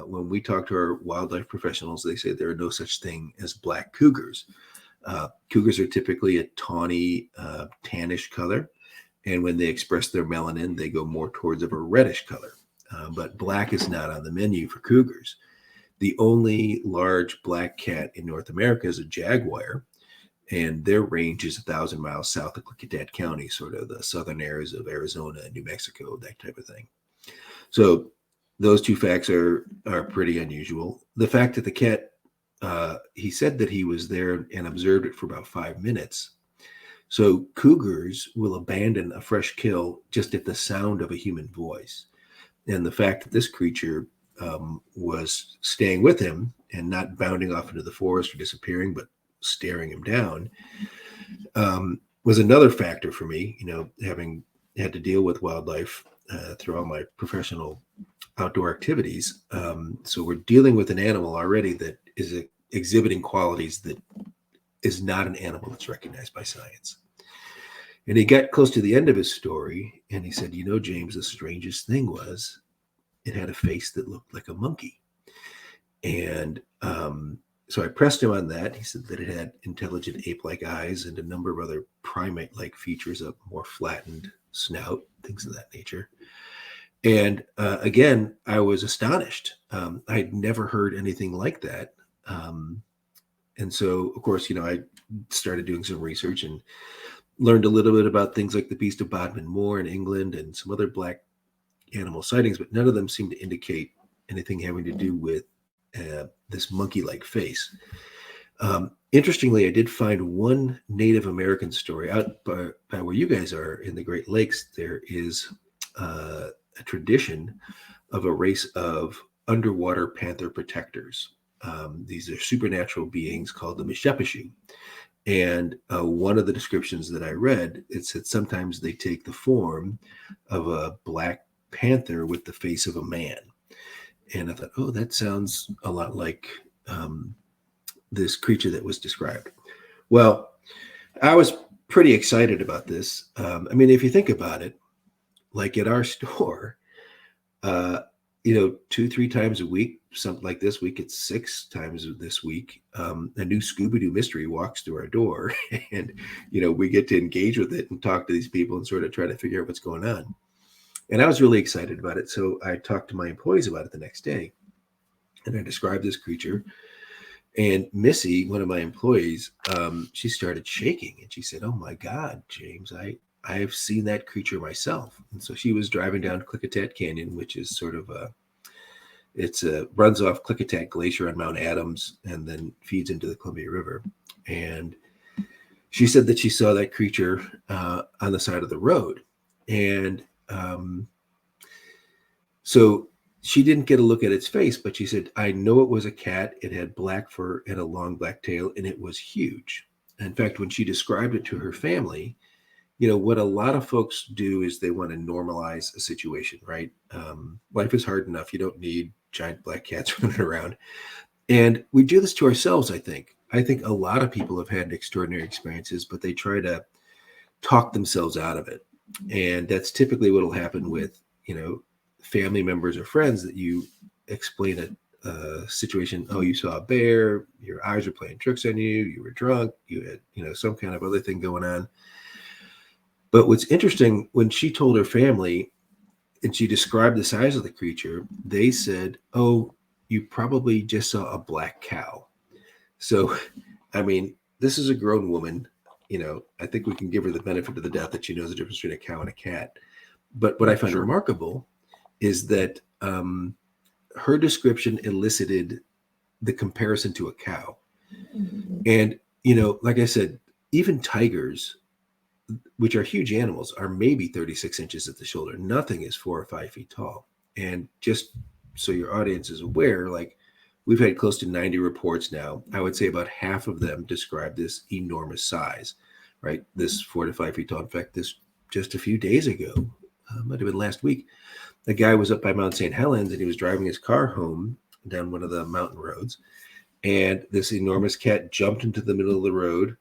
When we talk to our wildlife professionals, they say there are no such thing as black cougars. Cougars are typically a tawny, tannish color. And when they express their melanin, they go more towards of a reddish color. But black is not on the menu for cougars. The only large black cat in North America is a jaguar. And their range is 1,000 miles south of Klickitat County, sort of the southern areas of Arizona and New Mexico, that type of thing. So those two facts are pretty unusual. The fact that the cat, he said that he was there and observed it for about 5 minutes. So cougars will abandon a fresh kill just at the sound of a human voice. And the fact that this creature was staying with him and not bounding off into the forest or disappearing, but staring him down, was another factor for me, having had to deal with wildlife through all my professional outdoor activities. So we're dealing with an animal already that is exhibiting qualities that is not an animal that's recognized by science. And he got close to the end of his story and he said, James, the strangest thing was it had a face that looked like a monkey. And so I pressed him on that. He said that it had intelligent ape-like eyes and a number of other primate-like features, a more flattened snout, things of that nature. And again, I was astonished. I'd never heard anything like that. And so, of course, I started doing some research and learned a little bit about things like the Beast of Bodmin Moor in England and some other black animal sightings, but none of them seemed to indicate anything having to do with this monkey-like face. Interestingly, I did find one Native American story out by where you guys are in the Great Lakes. There is a tradition of a race of underwater panther protectors. These are supernatural beings called the Mishepeshu. And one of the descriptions that I read, it said sometimes they take the form of a black panther with the face of a man. And I thought, oh, that sounds a lot like this creature that was described. Well, I was pretty excited about this. If you think about it, like at our store, 2-3 times a week, something like this week, it's 6 times this week, a new Scooby-Doo mystery walks through our door and, we get to engage with it and talk to these people and sort of try to figure out what's going on. And I was really excited about it. So I talked to my employees about it the next day and I described this creature. And Missy, one of my employees, she started shaking and she said, "Oh my God, James, I've seen that creature myself." And so she was driving down Klickitat Canyon, which is sort of runs off Klickitat Glacier on Mount Adams and then feeds into the Columbia River. And she said that she saw that creature on the side of the road. And so she didn't get a look at its face, but she said, "I know it was a cat. It had black fur and a long black tail, and it was huge." In fact, when she described it to her family, what a lot of folks do is they want to normalize a situation, right? Life is hard enough. You don't need giant black cats running around. And we do this to ourselves, I think. I think a lot of people have had extraordinary experiences, but they try to talk themselves out of it. And that's typically what will happen with, family members or friends that you explain a situation. Oh, you saw a bear, your eyes were playing tricks on you, you were drunk, you had, some kind of other thing going on. But what's interesting, when she told her family and she described the size of the creature, they said, "Oh, you probably just saw a black cow." So, this is a grown woman. I think we can give her the benefit of the doubt that she knows the difference between a cow and a cat. But what I find remarkable is that her description elicited the comparison to a cow. Mm-hmm. And, like I said, even tigers, which are huge animals, are maybe 36 inches at the shoulder. Nothing is 4 or 5 feet tall. And just so your audience is aware, we've had close to 90 reports now. I would say about half of them describe this enormous size, right? This 4 to 5 feet tall. In fact, this just a few days ago, might have been last week, a guy was up by Mount St. Helens and he was driving his car home down one of the mountain roads. And this enormous cat jumped into the middle of the road,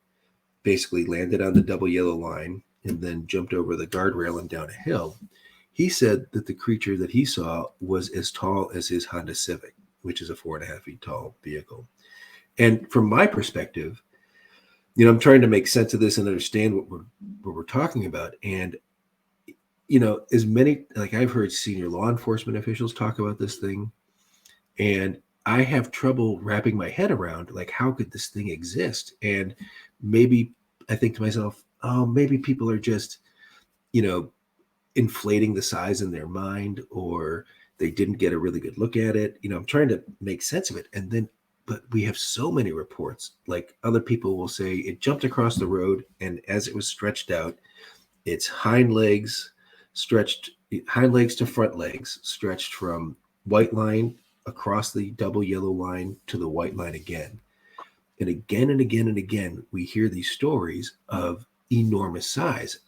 basically landed on the double yellow line, and then jumped over the guardrail and down a hill. He said that the creature that he saw was as tall as his Honda Civic, which is a 4.5 feet tall vehicle. And from my perspective, I'm trying to make sense of this and understand what we're talking about. And, as many, I've heard senior law enforcement officials talk about this thing, and I have trouble wrapping my head around, how could this thing exist? And maybe I think to myself, oh, maybe people are just, inflating the size in their mind, or they didn't get a really good look at it. I'm trying to make sense of it. And then, but we have so many reports, other people will say it jumped across the road, and as it was stretched out, its hind legs to front legs stretched from white line across the double yellow line to the white line again. And again and again and again, we hear these stories of enormous size.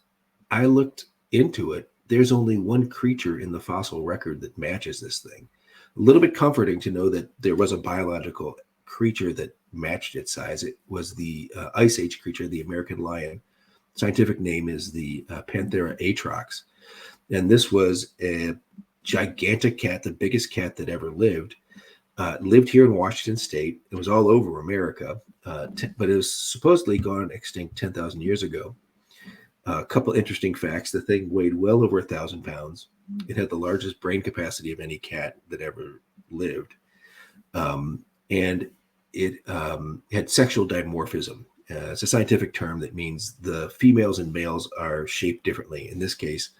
I looked into it. There's only one creature in the fossil record that matches this thing. A little bit comforting to know that there was a biological creature that matched its size. It was the Ice Age creature, the American lion. Scientific name is the Panthera atrox. And this was a gigantic cat, the biggest cat that ever lived. Lived here in Washington State. It was all over America, but it was supposedly gone extinct 10,000 years ago. A couple interesting facts. The thing weighed well over 1,000 pounds. It had the largest brain capacity of any cat that ever lived. And it had sexual dimorphism. It's a scientific term that means the females and males are shaped differently. In this case,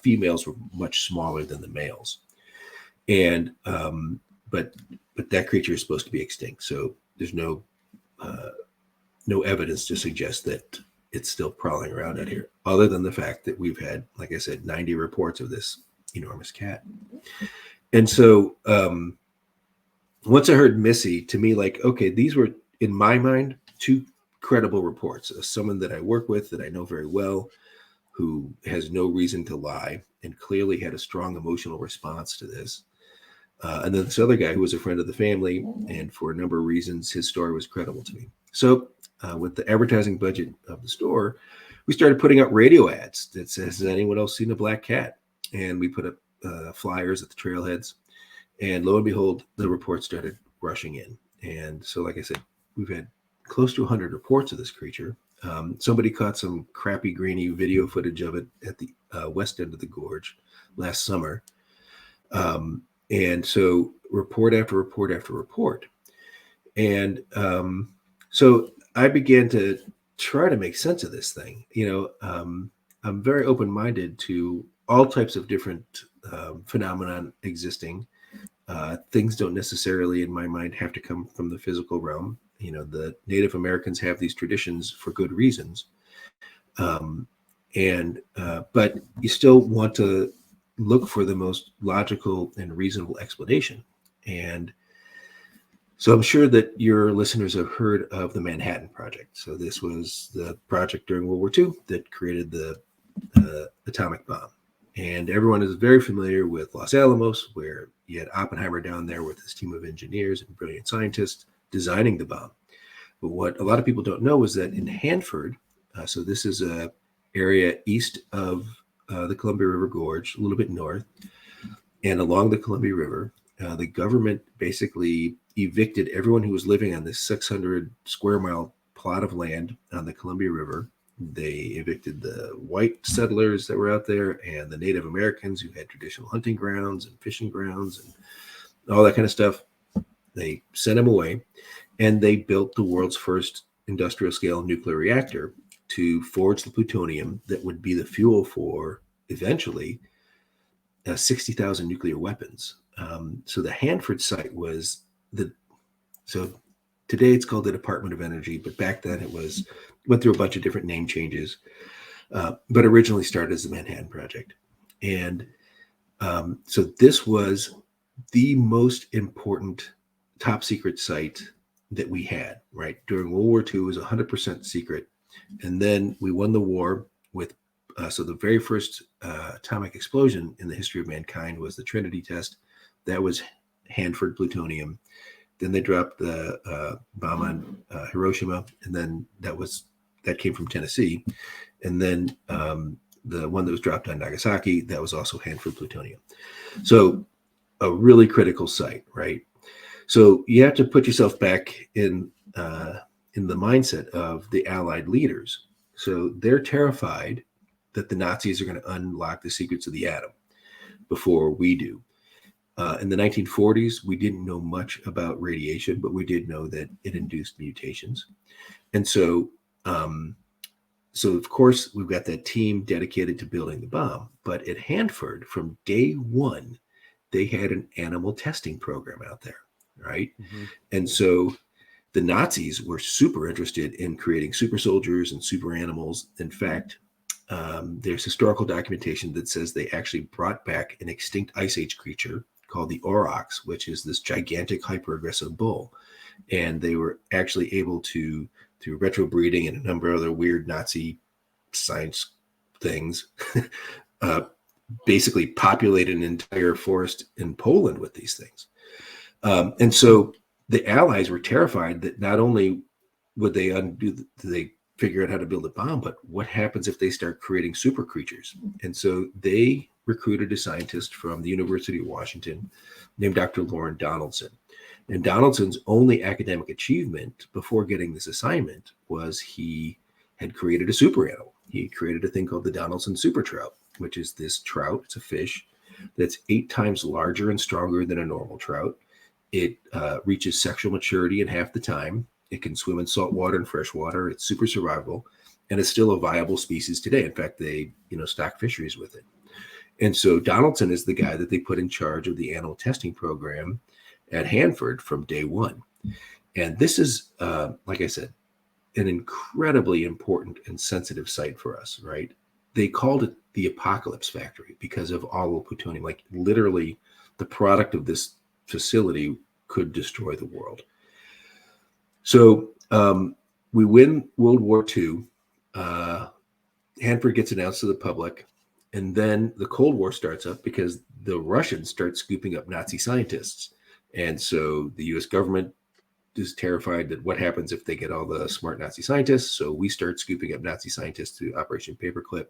females were much smaller than the males. And but that creature is supposed to be extinct. So there's no evidence to suggest that it's still prowling around out here, other than the fact that we've had, like I said, 90 reports of this enormous cat. And so once I heard Missy, to me, like, okay, these were, in my mind, two credible reports. Someone that I work with, that I know very well, who has no reason to lie and clearly had a strong emotional response to this. And then this other guy who was a friend of the family, and for a number of reasons, his story was credible to me. So with the advertising budget of the store, we started putting out radio ads that says, has anyone else seen a black cat? And we put up flyers at the trailheads. And lo and behold, the reports started rushing in. And so, like I said, we've had close to 100 reports of this creature. Somebody caught some crappy, grainy video footage of it at the west end of the gorge last summer. And so report after report after report. And so I began to try to make sense of this thing. I'm very open-minded to all types of different phenomenon existing. Things don't necessarily, in my mind, have to come from the physical realm. The Native Americans have these traditions for good reasons. But you still want to look for the most logical and reasonable explanation. And so I'm sure that your listeners have heard of the Manhattan Project. So this was the project during World War II that created the atomic bomb. And everyone is very familiar with Los Alamos, where you had Oppenheimer down there with his team of engineers and brilliant scientists designing the bomb. But what a lot of people don't know is that in Hanford, so this is a area east of the Columbia River Gorge, a little bit north, and along the Columbia River, the government basically evicted everyone who was living on this 600 square mile plot of land on the Columbia River. They evicted the white settlers that were out there and the Native Americans who had traditional hunting grounds and fishing grounds and all that kind of stuff. They sent them away, and they built the world's first industrial scale nuclear reactor to forge the plutonium that would be the fuel for eventually 60,000 nuclear weapons. So the Hanford site was so today it's called the Department of Energy, but back then it went through a bunch of different name changes, but originally started as the Manhattan Project. And so this was the most important top secret site that we had, right? During World War II, it was 100% secret. And then we won the war with, so the very first atomic explosion in the history of mankind was the Trinity test. That was Hanford plutonium. Then they dropped the bomb on Hiroshima, and then that came from Tennessee. And then the one that was dropped on Nagasaki, that was also Hanford plutonium. So a really critical site, right? So you have to put yourself back in the mindset of the Allied leaders. So they're terrified that the Nazis are going to unlock the secrets of the atom before we do. In the 1940s, we didn't know much about radiation, but we did know that it induced mutations. And so of course, we've got that team dedicated to building the bomb. But at Hanford, from day one, they had an animal testing program out there, right? Mm-hmm. And so the Nazis were super interested in creating super soldiers and super animals. In fact, there's historical documentation that says they actually brought back an extinct Ice Age creature called the aurochs, which is this gigantic hyper-aggressive bull. And they were actually able to, through retrobreeding and a number of other weird Nazi science things, basically populate an entire forest in Poland with these things. And so the Allies were terrified that not only would they figure out how to build a bomb, but what happens if they start creating super creatures? And so they recruited a scientist from the University of Washington named Dr. Lauren Donaldson. And Donaldson's only academic achievement before getting this assignment was he had created a super animal. He created a thing called the Donaldson super trout, which is this trout. It's a fish that's 8 times larger and stronger than a normal trout. It reaches sexual maturity in half the time. It can swim in salt water and fresh water. It's super survivable, and it's still a viable species today. In fact, they stock fisheries with it. And so Donaldson is the guy that they put in charge of the animal testing program at Hanford from day one. And this is, like I said, an incredibly important and sensitive site for us, right? They called it the apocalypse factory because of all the plutonium. Like literally the product of this facility could destroy the world. So we win World War II. Hanford gets announced to the public. And then the Cold War starts up because the Russians start scooping up Nazi scientists. And so the U.S. government is terrified that what happens if they get all the smart Nazi scientists. So we start scooping up Nazi scientists through Operation Paperclip.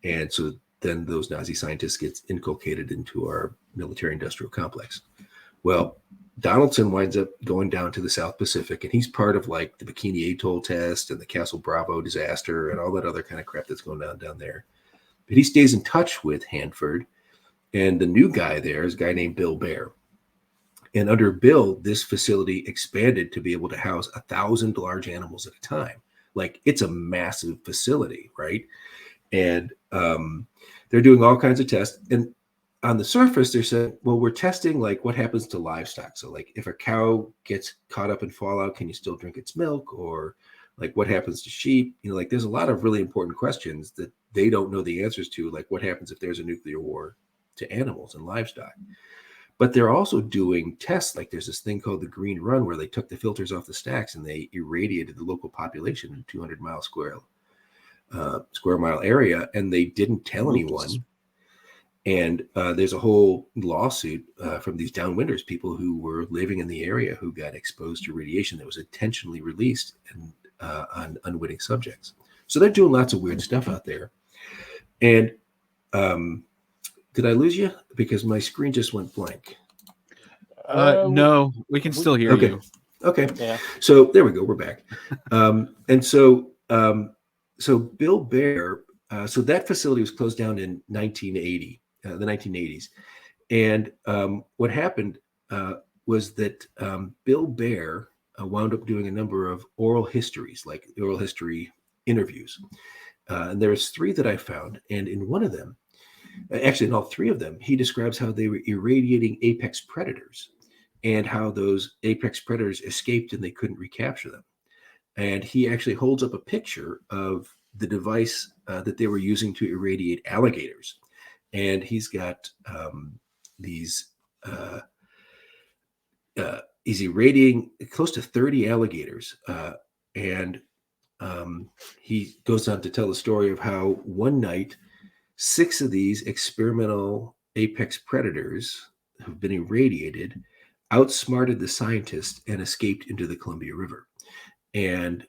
And so then those Nazi scientists get inculcated into our military industrial complex. Well, Donaldson winds up going down to the South Pacific, and he's part of like the Bikini Atoll test and the Castle Bravo disaster and all that other kind of crap that's going on down there. But he stays in touch with Hanford, and the new guy there is a guy named Bill Bear. And under Bill, this facility expanded to be able to house 1,000 large animals at a time. Like it's a massive facility, right? And they're doing all kinds of tests. And on the surface, they're saying, well, we're testing like what happens to livestock. So like if a cow gets caught up in fallout, can you still drink its milk? Or like what happens to sheep? Like there's a lot of really important questions that they don't know the answers to, like what happens if there's a nuclear war to animals and livestock. But they're also doing tests. Like there's this thing called the Green Run where they took the filters off the stacks and they irradiated the local population in a 200-mile square mile area, and they didn't tell anyone. And there's a whole lawsuit from these downwinders, people who were living in the area who got exposed to radiation that was intentionally released on unwitting subjects. So they're doing lots of weird stuff out there. And did I lose you? Because my screen just went blank. No, we can still hear you. Okay. Yeah. So there we go. We're back. And so Bill Bear, so that facility was closed down in 1980, the 1980s. And what happened was that Bill Bear wound up doing a number of oral histories, like oral history interviews. And there's 3 that I found. And in one of them, actually in all 3 of them, he describes how they were irradiating apex predators and how those apex predators escaped and they couldn't recapture them. And he actually holds up a picture of the device that they were using to irradiate alligators. And he's got he's irradiating close to 30 alligators. And he goes on to tell the story of how one night, 6 of these experimental apex predators who've been irradiated outsmarted the scientists and escaped into the Columbia River. And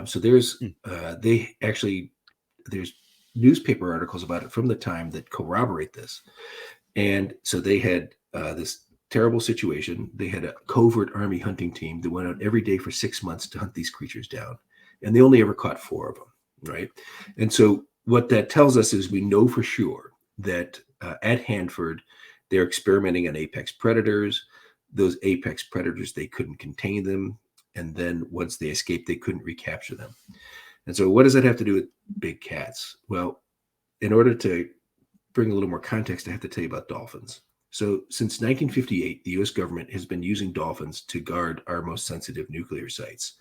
so there's newspaper articles about it from the time that corroborate this. And so they had this terrible situation. They had a covert army hunting team that went out every day for 6 months to hunt these creatures down. And they only ever caught 4 of them, right? And so what that tells us is we know for sure that at Hanford, they're experimenting on apex predators. Those apex predators, they couldn't contain them. And then once they escaped, they couldn't recapture them. And so what does that have to do with big cats? Well, in order to bring a little more context, I have to tell you about dolphins. So since 1958, the U.S. government has been using dolphins to guard our most sensitive nuclear sites.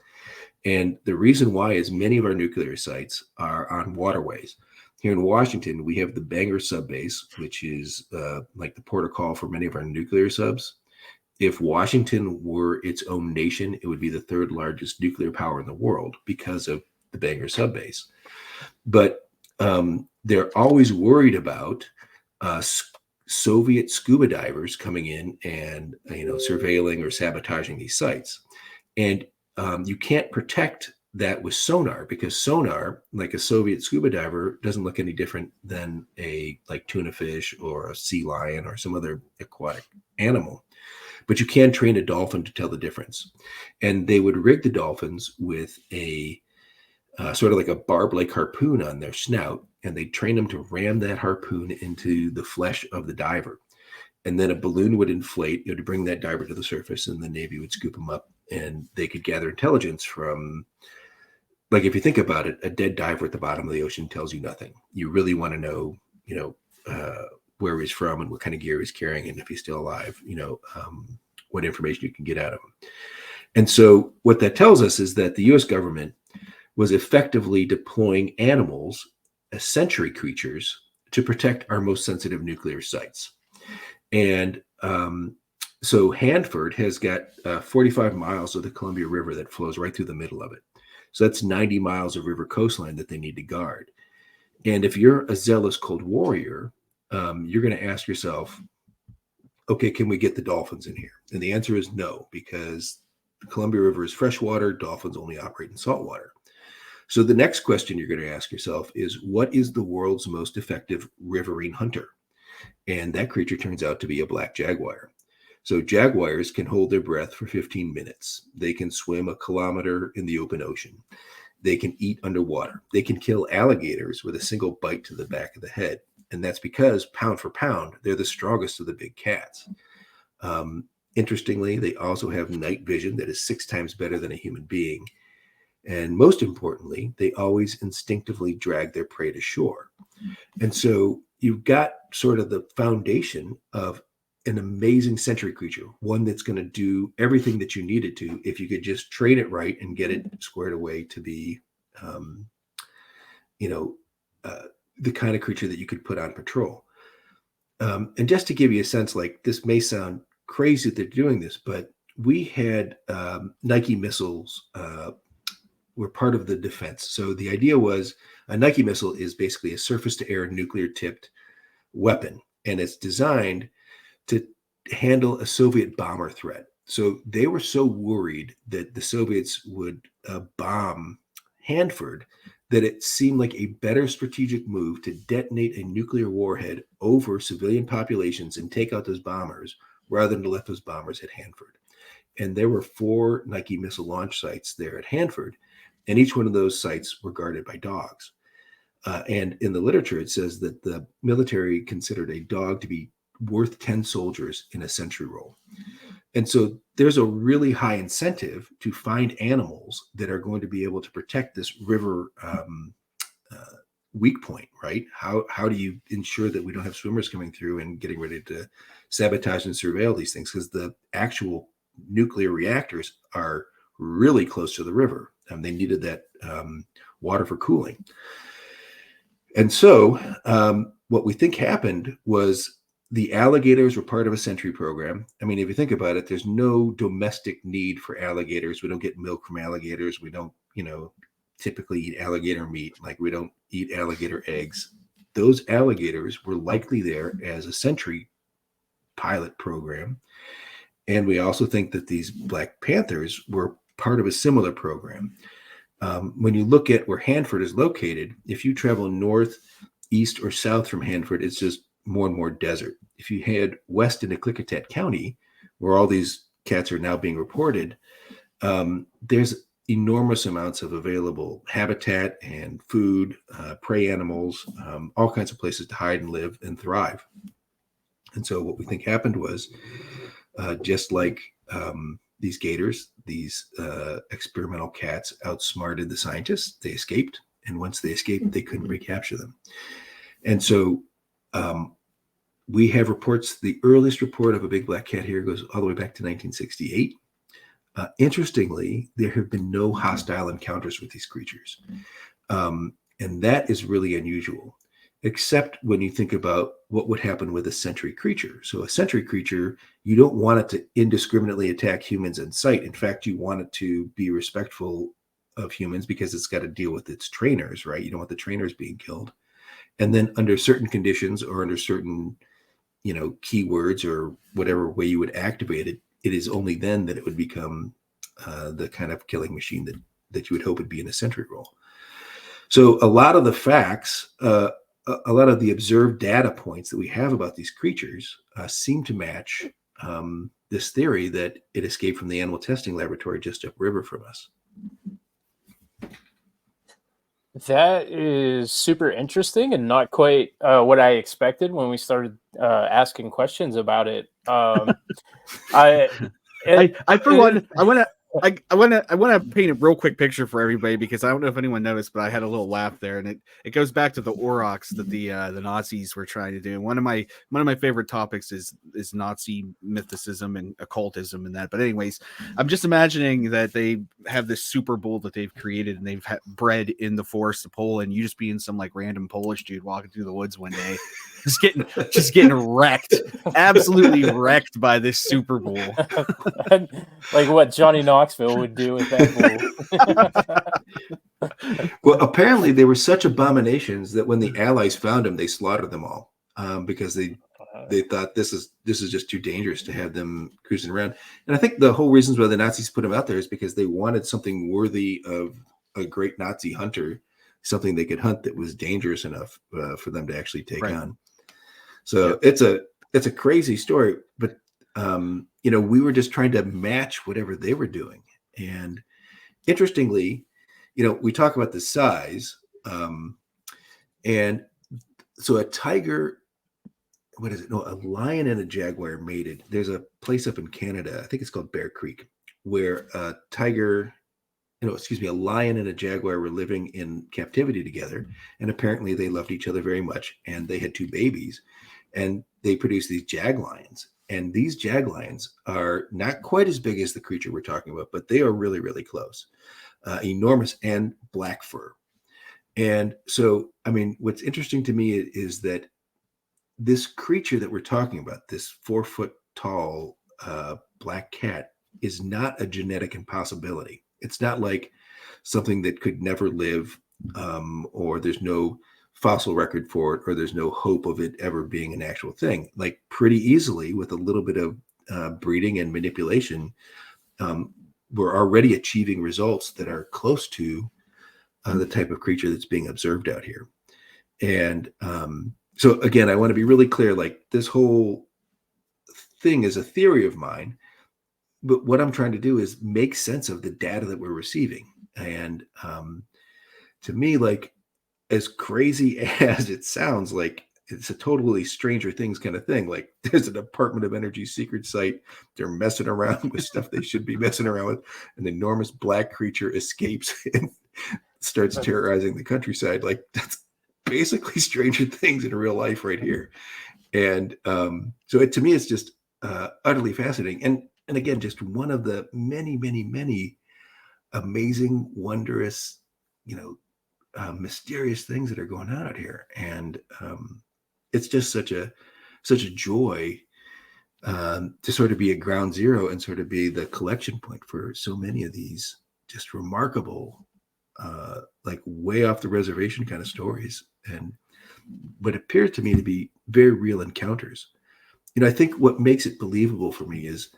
And the reason why is many of our nuclear sites are on waterways. Here in Washington, we have the Bangor sub base, which is like the port of call for many of our nuclear subs. If Washington were its own nation, it would be the third largest nuclear power in the world because of the Bangor sub base. But they're always worried about Soviet scuba divers coming in and surveilling or sabotaging these sites. And you can't protect that with sonar, because sonar, like a Soviet scuba diver, doesn't look any different than a like tuna fish or a sea lion or some other aquatic animal. But you can train a dolphin to tell the difference. And they would rig the dolphins with a sort of like a barb-like harpoon on their snout, and they train them to ram that harpoon into the flesh of the diver. And then a balloon would inflate, to bring that diver to the surface, and the Navy would scoop them up, and they could gather intelligence from, like, if you think about it, a dead diver at the bottom of the ocean tells you nothing. You really want to know, where he's from and what kind of gear he's carrying, and if he's still alive, what information you can get out of him. And so what that tells us is that the U.S. government was effectively deploying animals as sentry creatures to protect our most sensitive nuclear sites. And so Hanford has got 45 miles of the Columbia River that flows right through the middle of it. So that's 90 miles of river coastline that they need to guard. And if you're a zealous cold warrior, you're going to ask yourself, okay, can we get the dolphins in here? And the answer is no, because the Columbia River is freshwater. Dolphins only operate in saltwater. So the next question you're going to ask yourself is, what is the world's most effective riverine hunter? And that creature turns out to be a black jaguar. So jaguars can hold their breath for 15 minutes. They can swim a kilometer in the open ocean. They can eat underwater. They can kill alligators with a single bite to the back of the head. And that's because, pound for pound, they're the strongest of the big cats. Interestingly, they also have night vision that is 6 times better than a human being. And most importantly, they always instinctively drag their prey to shore. And so you've got sort of the foundation of an amazing sentry creature, one that's going to do everything that you need it to if you could just train it right and get it squared away to be, the kind of creature that you could put on patrol. And just to give you a sense, like, this may sound crazy that they're doing this, but we had Nike missiles were part of the defense. So the idea was a Nike missile is basically a surface-to-air nuclear-tipped weapon, and it's designed to handle a Soviet bomber threat. So they were so worried that the Soviets would bomb Hanford that it seemed like a better strategic move to detonate a nuclear warhead over civilian populations and take out those bombers rather than to let those bombers hit Hanford. And there were 4 Nike missile launch sites there at Hanford, and each one of those sites were guarded by dogs. And in the literature, it says that the military considered a dog to be worth 10 soldiers in a sentry role. And so there's a really high incentive to find animals that are going to be able to protect this river weak point, right? How do you ensure that we don't have swimmers coming through and getting ready to sabotage and surveil these things? Because the actual nuclear reactors are really close to the river, and they needed that water for cooling. And so what we think happened was the alligators were part of a sentry program. I mean, if you think about it, there's no domestic need for alligators. We don't get milk from alligators. We don't, typically eat alligator meat. Like, we don't eat alligator eggs. Those alligators were likely there as a sentry pilot program. And we also think that these Black Panthers were part of a similar program. When you look at where Hanford is located, if you travel north, east, or south from Hanford, it's just more and more desert. If you head west into Klickitat County, where all these cats are now being reported, there's enormous amounts of available habitat and food, prey animals, all kinds of places to hide and live and thrive. And so what we think happened was, just like these gators, these experimental cats outsmarted the scientists. They escaped. And once they escaped, they couldn't recapture them. And so we have reports. The earliest report of a big black cat here goes all the way back to 1968. Interestingly, there have been no hostile encounters with these creatures. And that is really unusual. except when you think about what would happen with a sentry creature. So a sentry creature, you don't want it to indiscriminately attack humans in sight. In fact, you want it to be respectful of humans because it's got to deal with its trainers, right? You don't want the trainers being killed. And then under certain conditions or under certain, keywords or whatever way you would activate it, it is only then that it would become the kind of killing machine that you would hope would be in a sentry role. So a lot of the facts, a lot of the observed data points that we have about these creatures seem to match this theory that it escaped from the animal testing laboratory just upriver from us. That is super interesting and not quite what I expected when we started asking questions about it. I want to paint a real quick picture for everybody, because I don't know if anyone noticed, but I had a little laugh there, and it goes back to the aurochs that the Nazis were trying to do. And one of my favorite topics is Nazi mythicism and occultism and that. But anyways, I'm just imagining that they have this super bull that they've created and they've bred in the forest of Poland. You just being some like random Polish dude walking through the woods one day, just getting wrecked, absolutely wrecked by this super bull. Like what Johnny Knoxville would do with that bull. Well, apparently they were such abominations that when the Allies found them, they slaughtered them all because they thought this is just too dangerous to have them cruising around. And I think the whole reasons why the Nazis put them out there is because they wanted something worthy of a great Nazi hunter, something they could hunt that was dangerous enough for them to actually take on. So it's a crazy story, but we were just trying to match whatever they were doing. And interestingly, we talk about the size, and so a tiger, a lion and a jaguar mated. There's a place up in Canada, I think it's called Bear Creek, where a lion and a jaguar were living in captivity together. And apparently they loved each other very much. And they had 2 babies, and they produced these jag lions. And these jag lions are not quite as big as the creature we're talking about, but they are really, really close, enormous, and black fur. And so, what's interesting to me is that this creature that we're talking about, this 4 foot tall black cat, is not a genetic impossibility. It's not like something that could never live, or there's no fossil record for it, or there's no hope of it ever being an actual thing. Like pretty easily, with a little bit of breeding and manipulation, we're already achieving results that are close to the type of creature that's being observed out here. And so again, I want to be really clear, like this whole thing is a theory of mine, but what I'm trying to do is make sense of the data that we're receiving. And to me, like, as crazy as it sounds, like it's a totally Stranger Things kind of thing. Like there's a Department of Energy secret site. They're messing around with stuff they should be messing around with. An enormous black creature escapes and starts terrorizing the countryside. Like that's basically Stranger Things in real life right here. And so to me, it's just utterly fascinating. And again, just one of the many, many, many amazing, wondrous, mysterious things that are going on out here. And it's just such a joy to sort of be a ground zero and sort of be the collection point for so many of these just remarkable, like way off the reservation kind of stories, and what appears to me to be very real encounters. I think what makes it believable for me is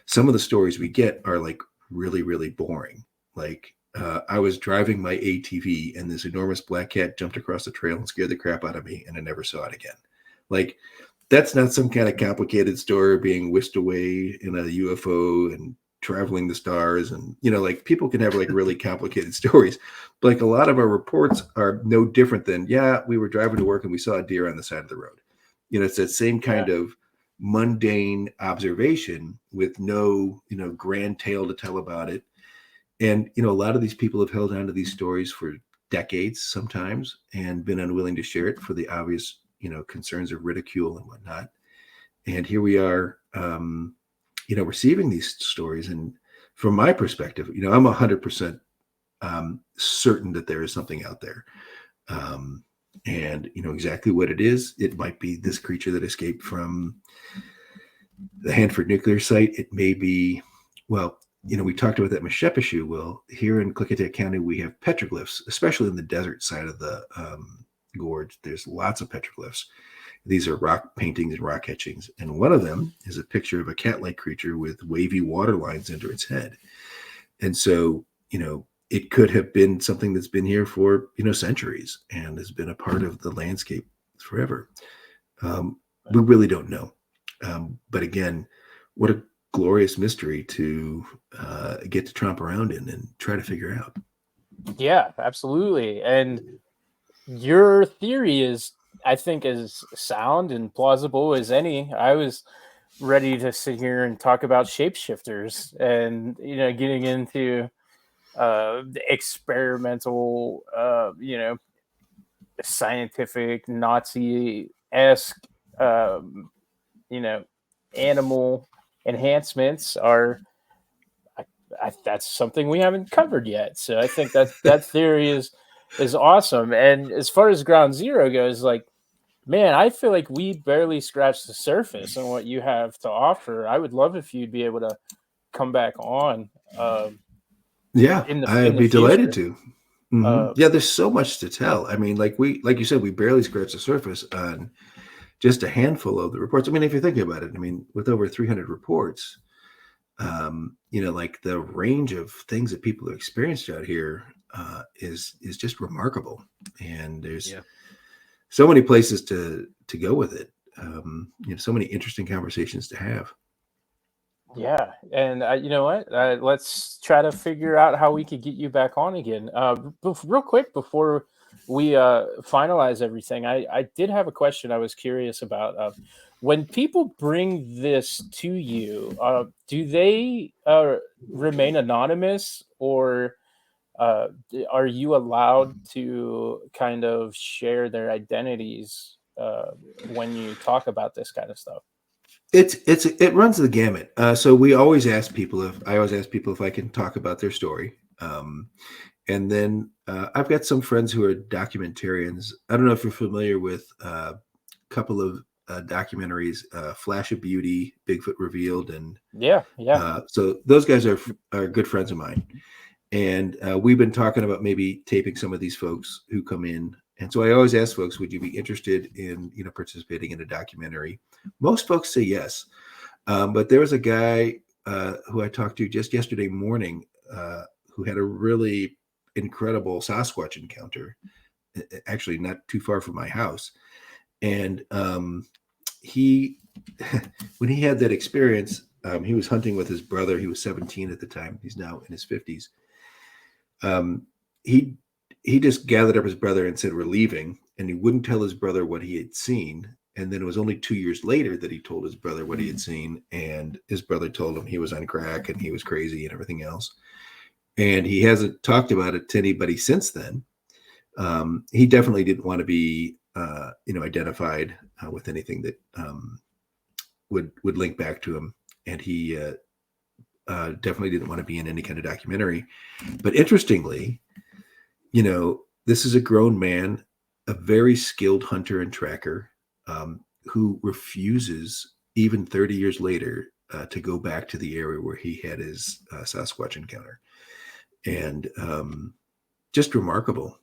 some of the stories we get are like really, really boring. Like I was driving my ATV and this enormous black cat jumped across the trail and scared the crap out of me, and I never saw it again. Like that's not some kind of complicated story being whisked away in a UFO and traveling the stars. And, like people can have like really complicated stories. But like a lot of our reports are no different than, we were driving to work and we saw a deer on the side of the road. It's that same kind of mundane observation with no, grand tale to tell about it. And, a lot of these people have held on to these stories for decades sometimes and been unwilling to share it for the obvious, concerns of ridicule and whatnot. And here we are, receiving these stories. And from my perspective, I'm 100% certain that there is something out there. and you know exactly what it is. It might be this creature that escaped from the Hanford nuclear site. It may be, well, you know, we talked about that Mashepashu. Well, here in Klickitat County, we have petroglyphs, especially in the desert side of the gorge. There's lots of petroglyphs. These are rock paintings and rock etchings. And one of them is a picture of a cat-like creature with wavy water lines under its head. And so, you know, it could have been something that's been here for, you know, centuries and has been a part of the landscape forever. We really don't know. But again, what a glorious mystery to get to tromp around in and try to figure out. Yeah, absolutely. And your theory is, I think, as sound and plausible as any. I was ready to sit here and talk about shapeshifters and, you know, getting into experimental, you know, scientific Nazi-esque, you know, animal enhancements are. That's something we haven't covered yet. So I think that theory is awesome. And as far as Ground Zero goes, like, man, I feel like we barely scratched the surface on what you have to offer. I would love if you'd be able to come back on. Yeah, I'd be delighted to. Mm-hmm. Yeah, there's so much to tell. I mean, like you said, we barely scratched the surface on just a handful of the reports. I mean, if you think about it, I mean, with over 300 reports, you know, like the range of things that people have experienced out here is just remarkable. And there's so many places to go with it. You know, so many interesting conversations to have. Yeah, and you know what? Let's try to figure out how we could get you back on again. Real quick before we finalize everything, I did have a question I was curious about. When people bring this to you, do they remain anonymous, or are you allowed to kind of share their identities when you talk about this kind of stuff? It runs the gamut. So we always ask people if I can talk about their story. And then I've got some friends who are documentarians. I don't know if you're familiar with a couple of documentaries, Flash of Beauty, Bigfoot Revealed, and so those guys are good friends of mine. And we've been talking about maybe taping some of these folks who come in. And so I always ask folks, would you be interested in, you know, participating in a documentary? Most folks say yes. But there was a guy who I talked to just yesterday morning who had a really incredible Sasquatch encounter, actually not too far from my house. And he, when he had that experience, he was hunting with his brother. He was 17 at the time. He's now in his 50s. He just gathered up his brother and said, we're leaving. And he wouldn't tell his brother what he had seen. And then it was only 2 years later that he told his brother what he had seen. And his brother told him he was on crack and he was crazy and everything else. And he hasn't talked about it to anybody since then. He definitely didn't want to be, you know, identified with anything that would link back to him. And he definitely didn't want to be in any kind of documentary. But interestingly, you know, this is a grown man, a very skilled hunter and tracker, who refuses, even 30 years later, to go back to the area where he had his Sasquatch encounter. And just remarkable.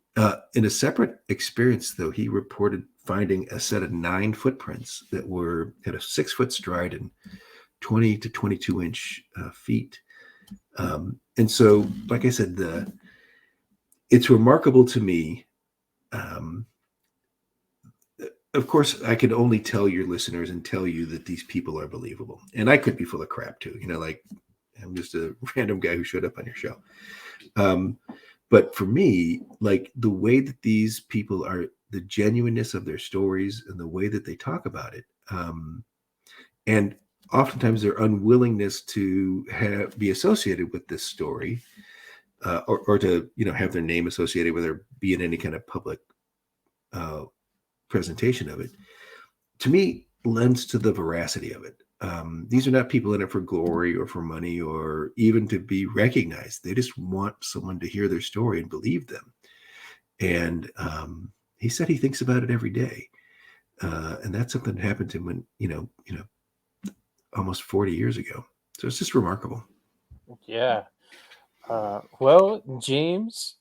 In a separate experience, though, he reported finding a set of 9 footprints that had a 6-foot stride and 20 to 22 inch feet. And so, like I said, it's remarkable to me. Of course, I can only tell your listeners and tell you that these people are believable. And I could be full of crap too. You know, like I'm just a random guy who showed up on your show. But for me, like the way that these people are, the genuineness of their stories and the way that they talk about it, and oftentimes their unwillingness to be associated with this story, or to, you know, have their name associated with or be in any kind of public presentation of it, to me lends to the veracity of it. These are not people in it for glory or for money or even to be recognized. They just want someone to hear their story and believe them. And he said he thinks about it every day. And that's something that happened to him when, almost 40 years ago. So it's just remarkable. Yeah. Well, James,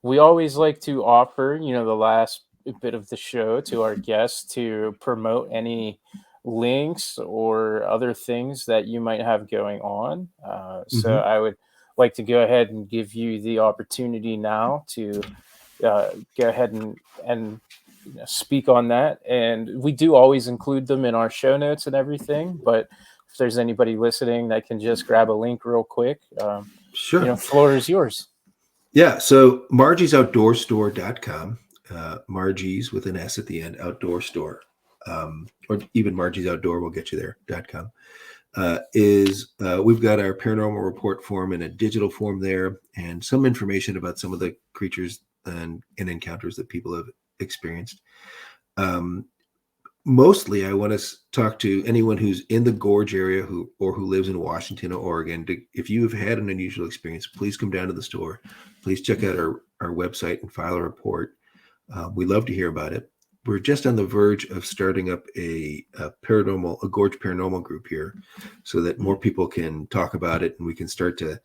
we always like to offer, the last bit of the show to our guests to promote any links or other things that you might have going on. So I would like to go ahead and give you the opportunity now to go ahead and speak on that. And we do always include them in our show notes and everything, but if there's anybody listening that can just grab a link real quick, Sure. Floor is yours. Yeah. So margiesoutdoorstore.com, Margie's with an S at the end, outdoor store, or even Margie's Outdoor will get you there.com. We've got our paranormal report form in a digital form there, and some information about some of the creatures and encounters that people have experienced. Mostly, I want to talk to anyone who's in the Gorge area who lives in Washington or Oregon. If you have had an unusual experience, please come down to the store. Please check out our website and file a report. We love to hear about it. We're just on the verge of starting up a Gorge paranormal group here, so that more people can talk about it, and we can start to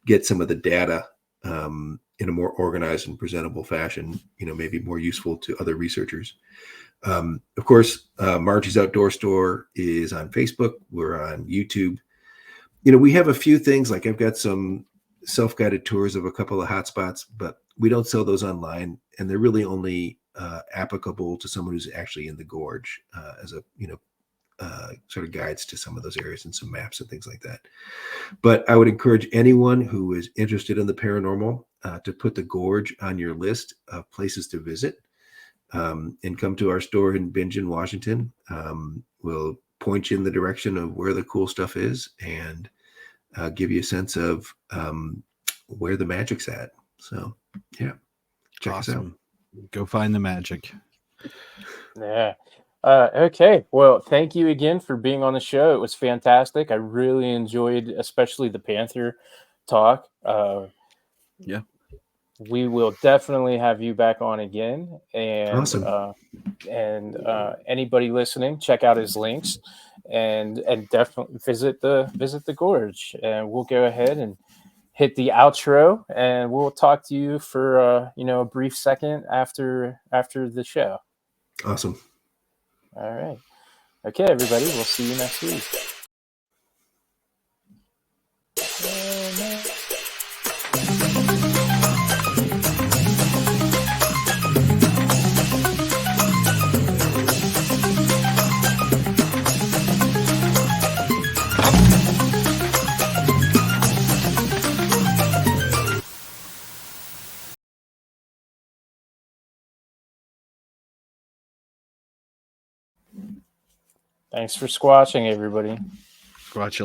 get some of the data in a more organized and presentable fashion. Maybe more useful to other researchers. Of course, Margie's Outdoor Store is on Facebook. We're on YouTube. We have a few things, like I've got some self-guided tours of a couple of hotspots, but we don't sell those online, and they're really only applicable to someone who's actually in the gorge as a sort of guides to some of those areas and some maps and things like that. But I would encourage anyone who is interested in the paranormal to put the gorge on your list of places to visit. And come to our store in Bingen, Washington. We'll point you in the direction of where the cool stuff is, and give you a sense of where the magic's at. So, yeah, check us out. Go find the magic. Yeah. Okay. Well, thank you again for being on the show. It was fantastic. I really enjoyed, especially the Panther talk. Yeah. We will definitely have you back on again, and Awesome. Anybody listening, check out his links, and definitely visit the gorge. And we'll go ahead and hit the outro, and we'll talk to you for a brief second after the show. Awesome. All right. Okay, everybody. We'll see you next week. Thanks for squatching, everybody. Squatch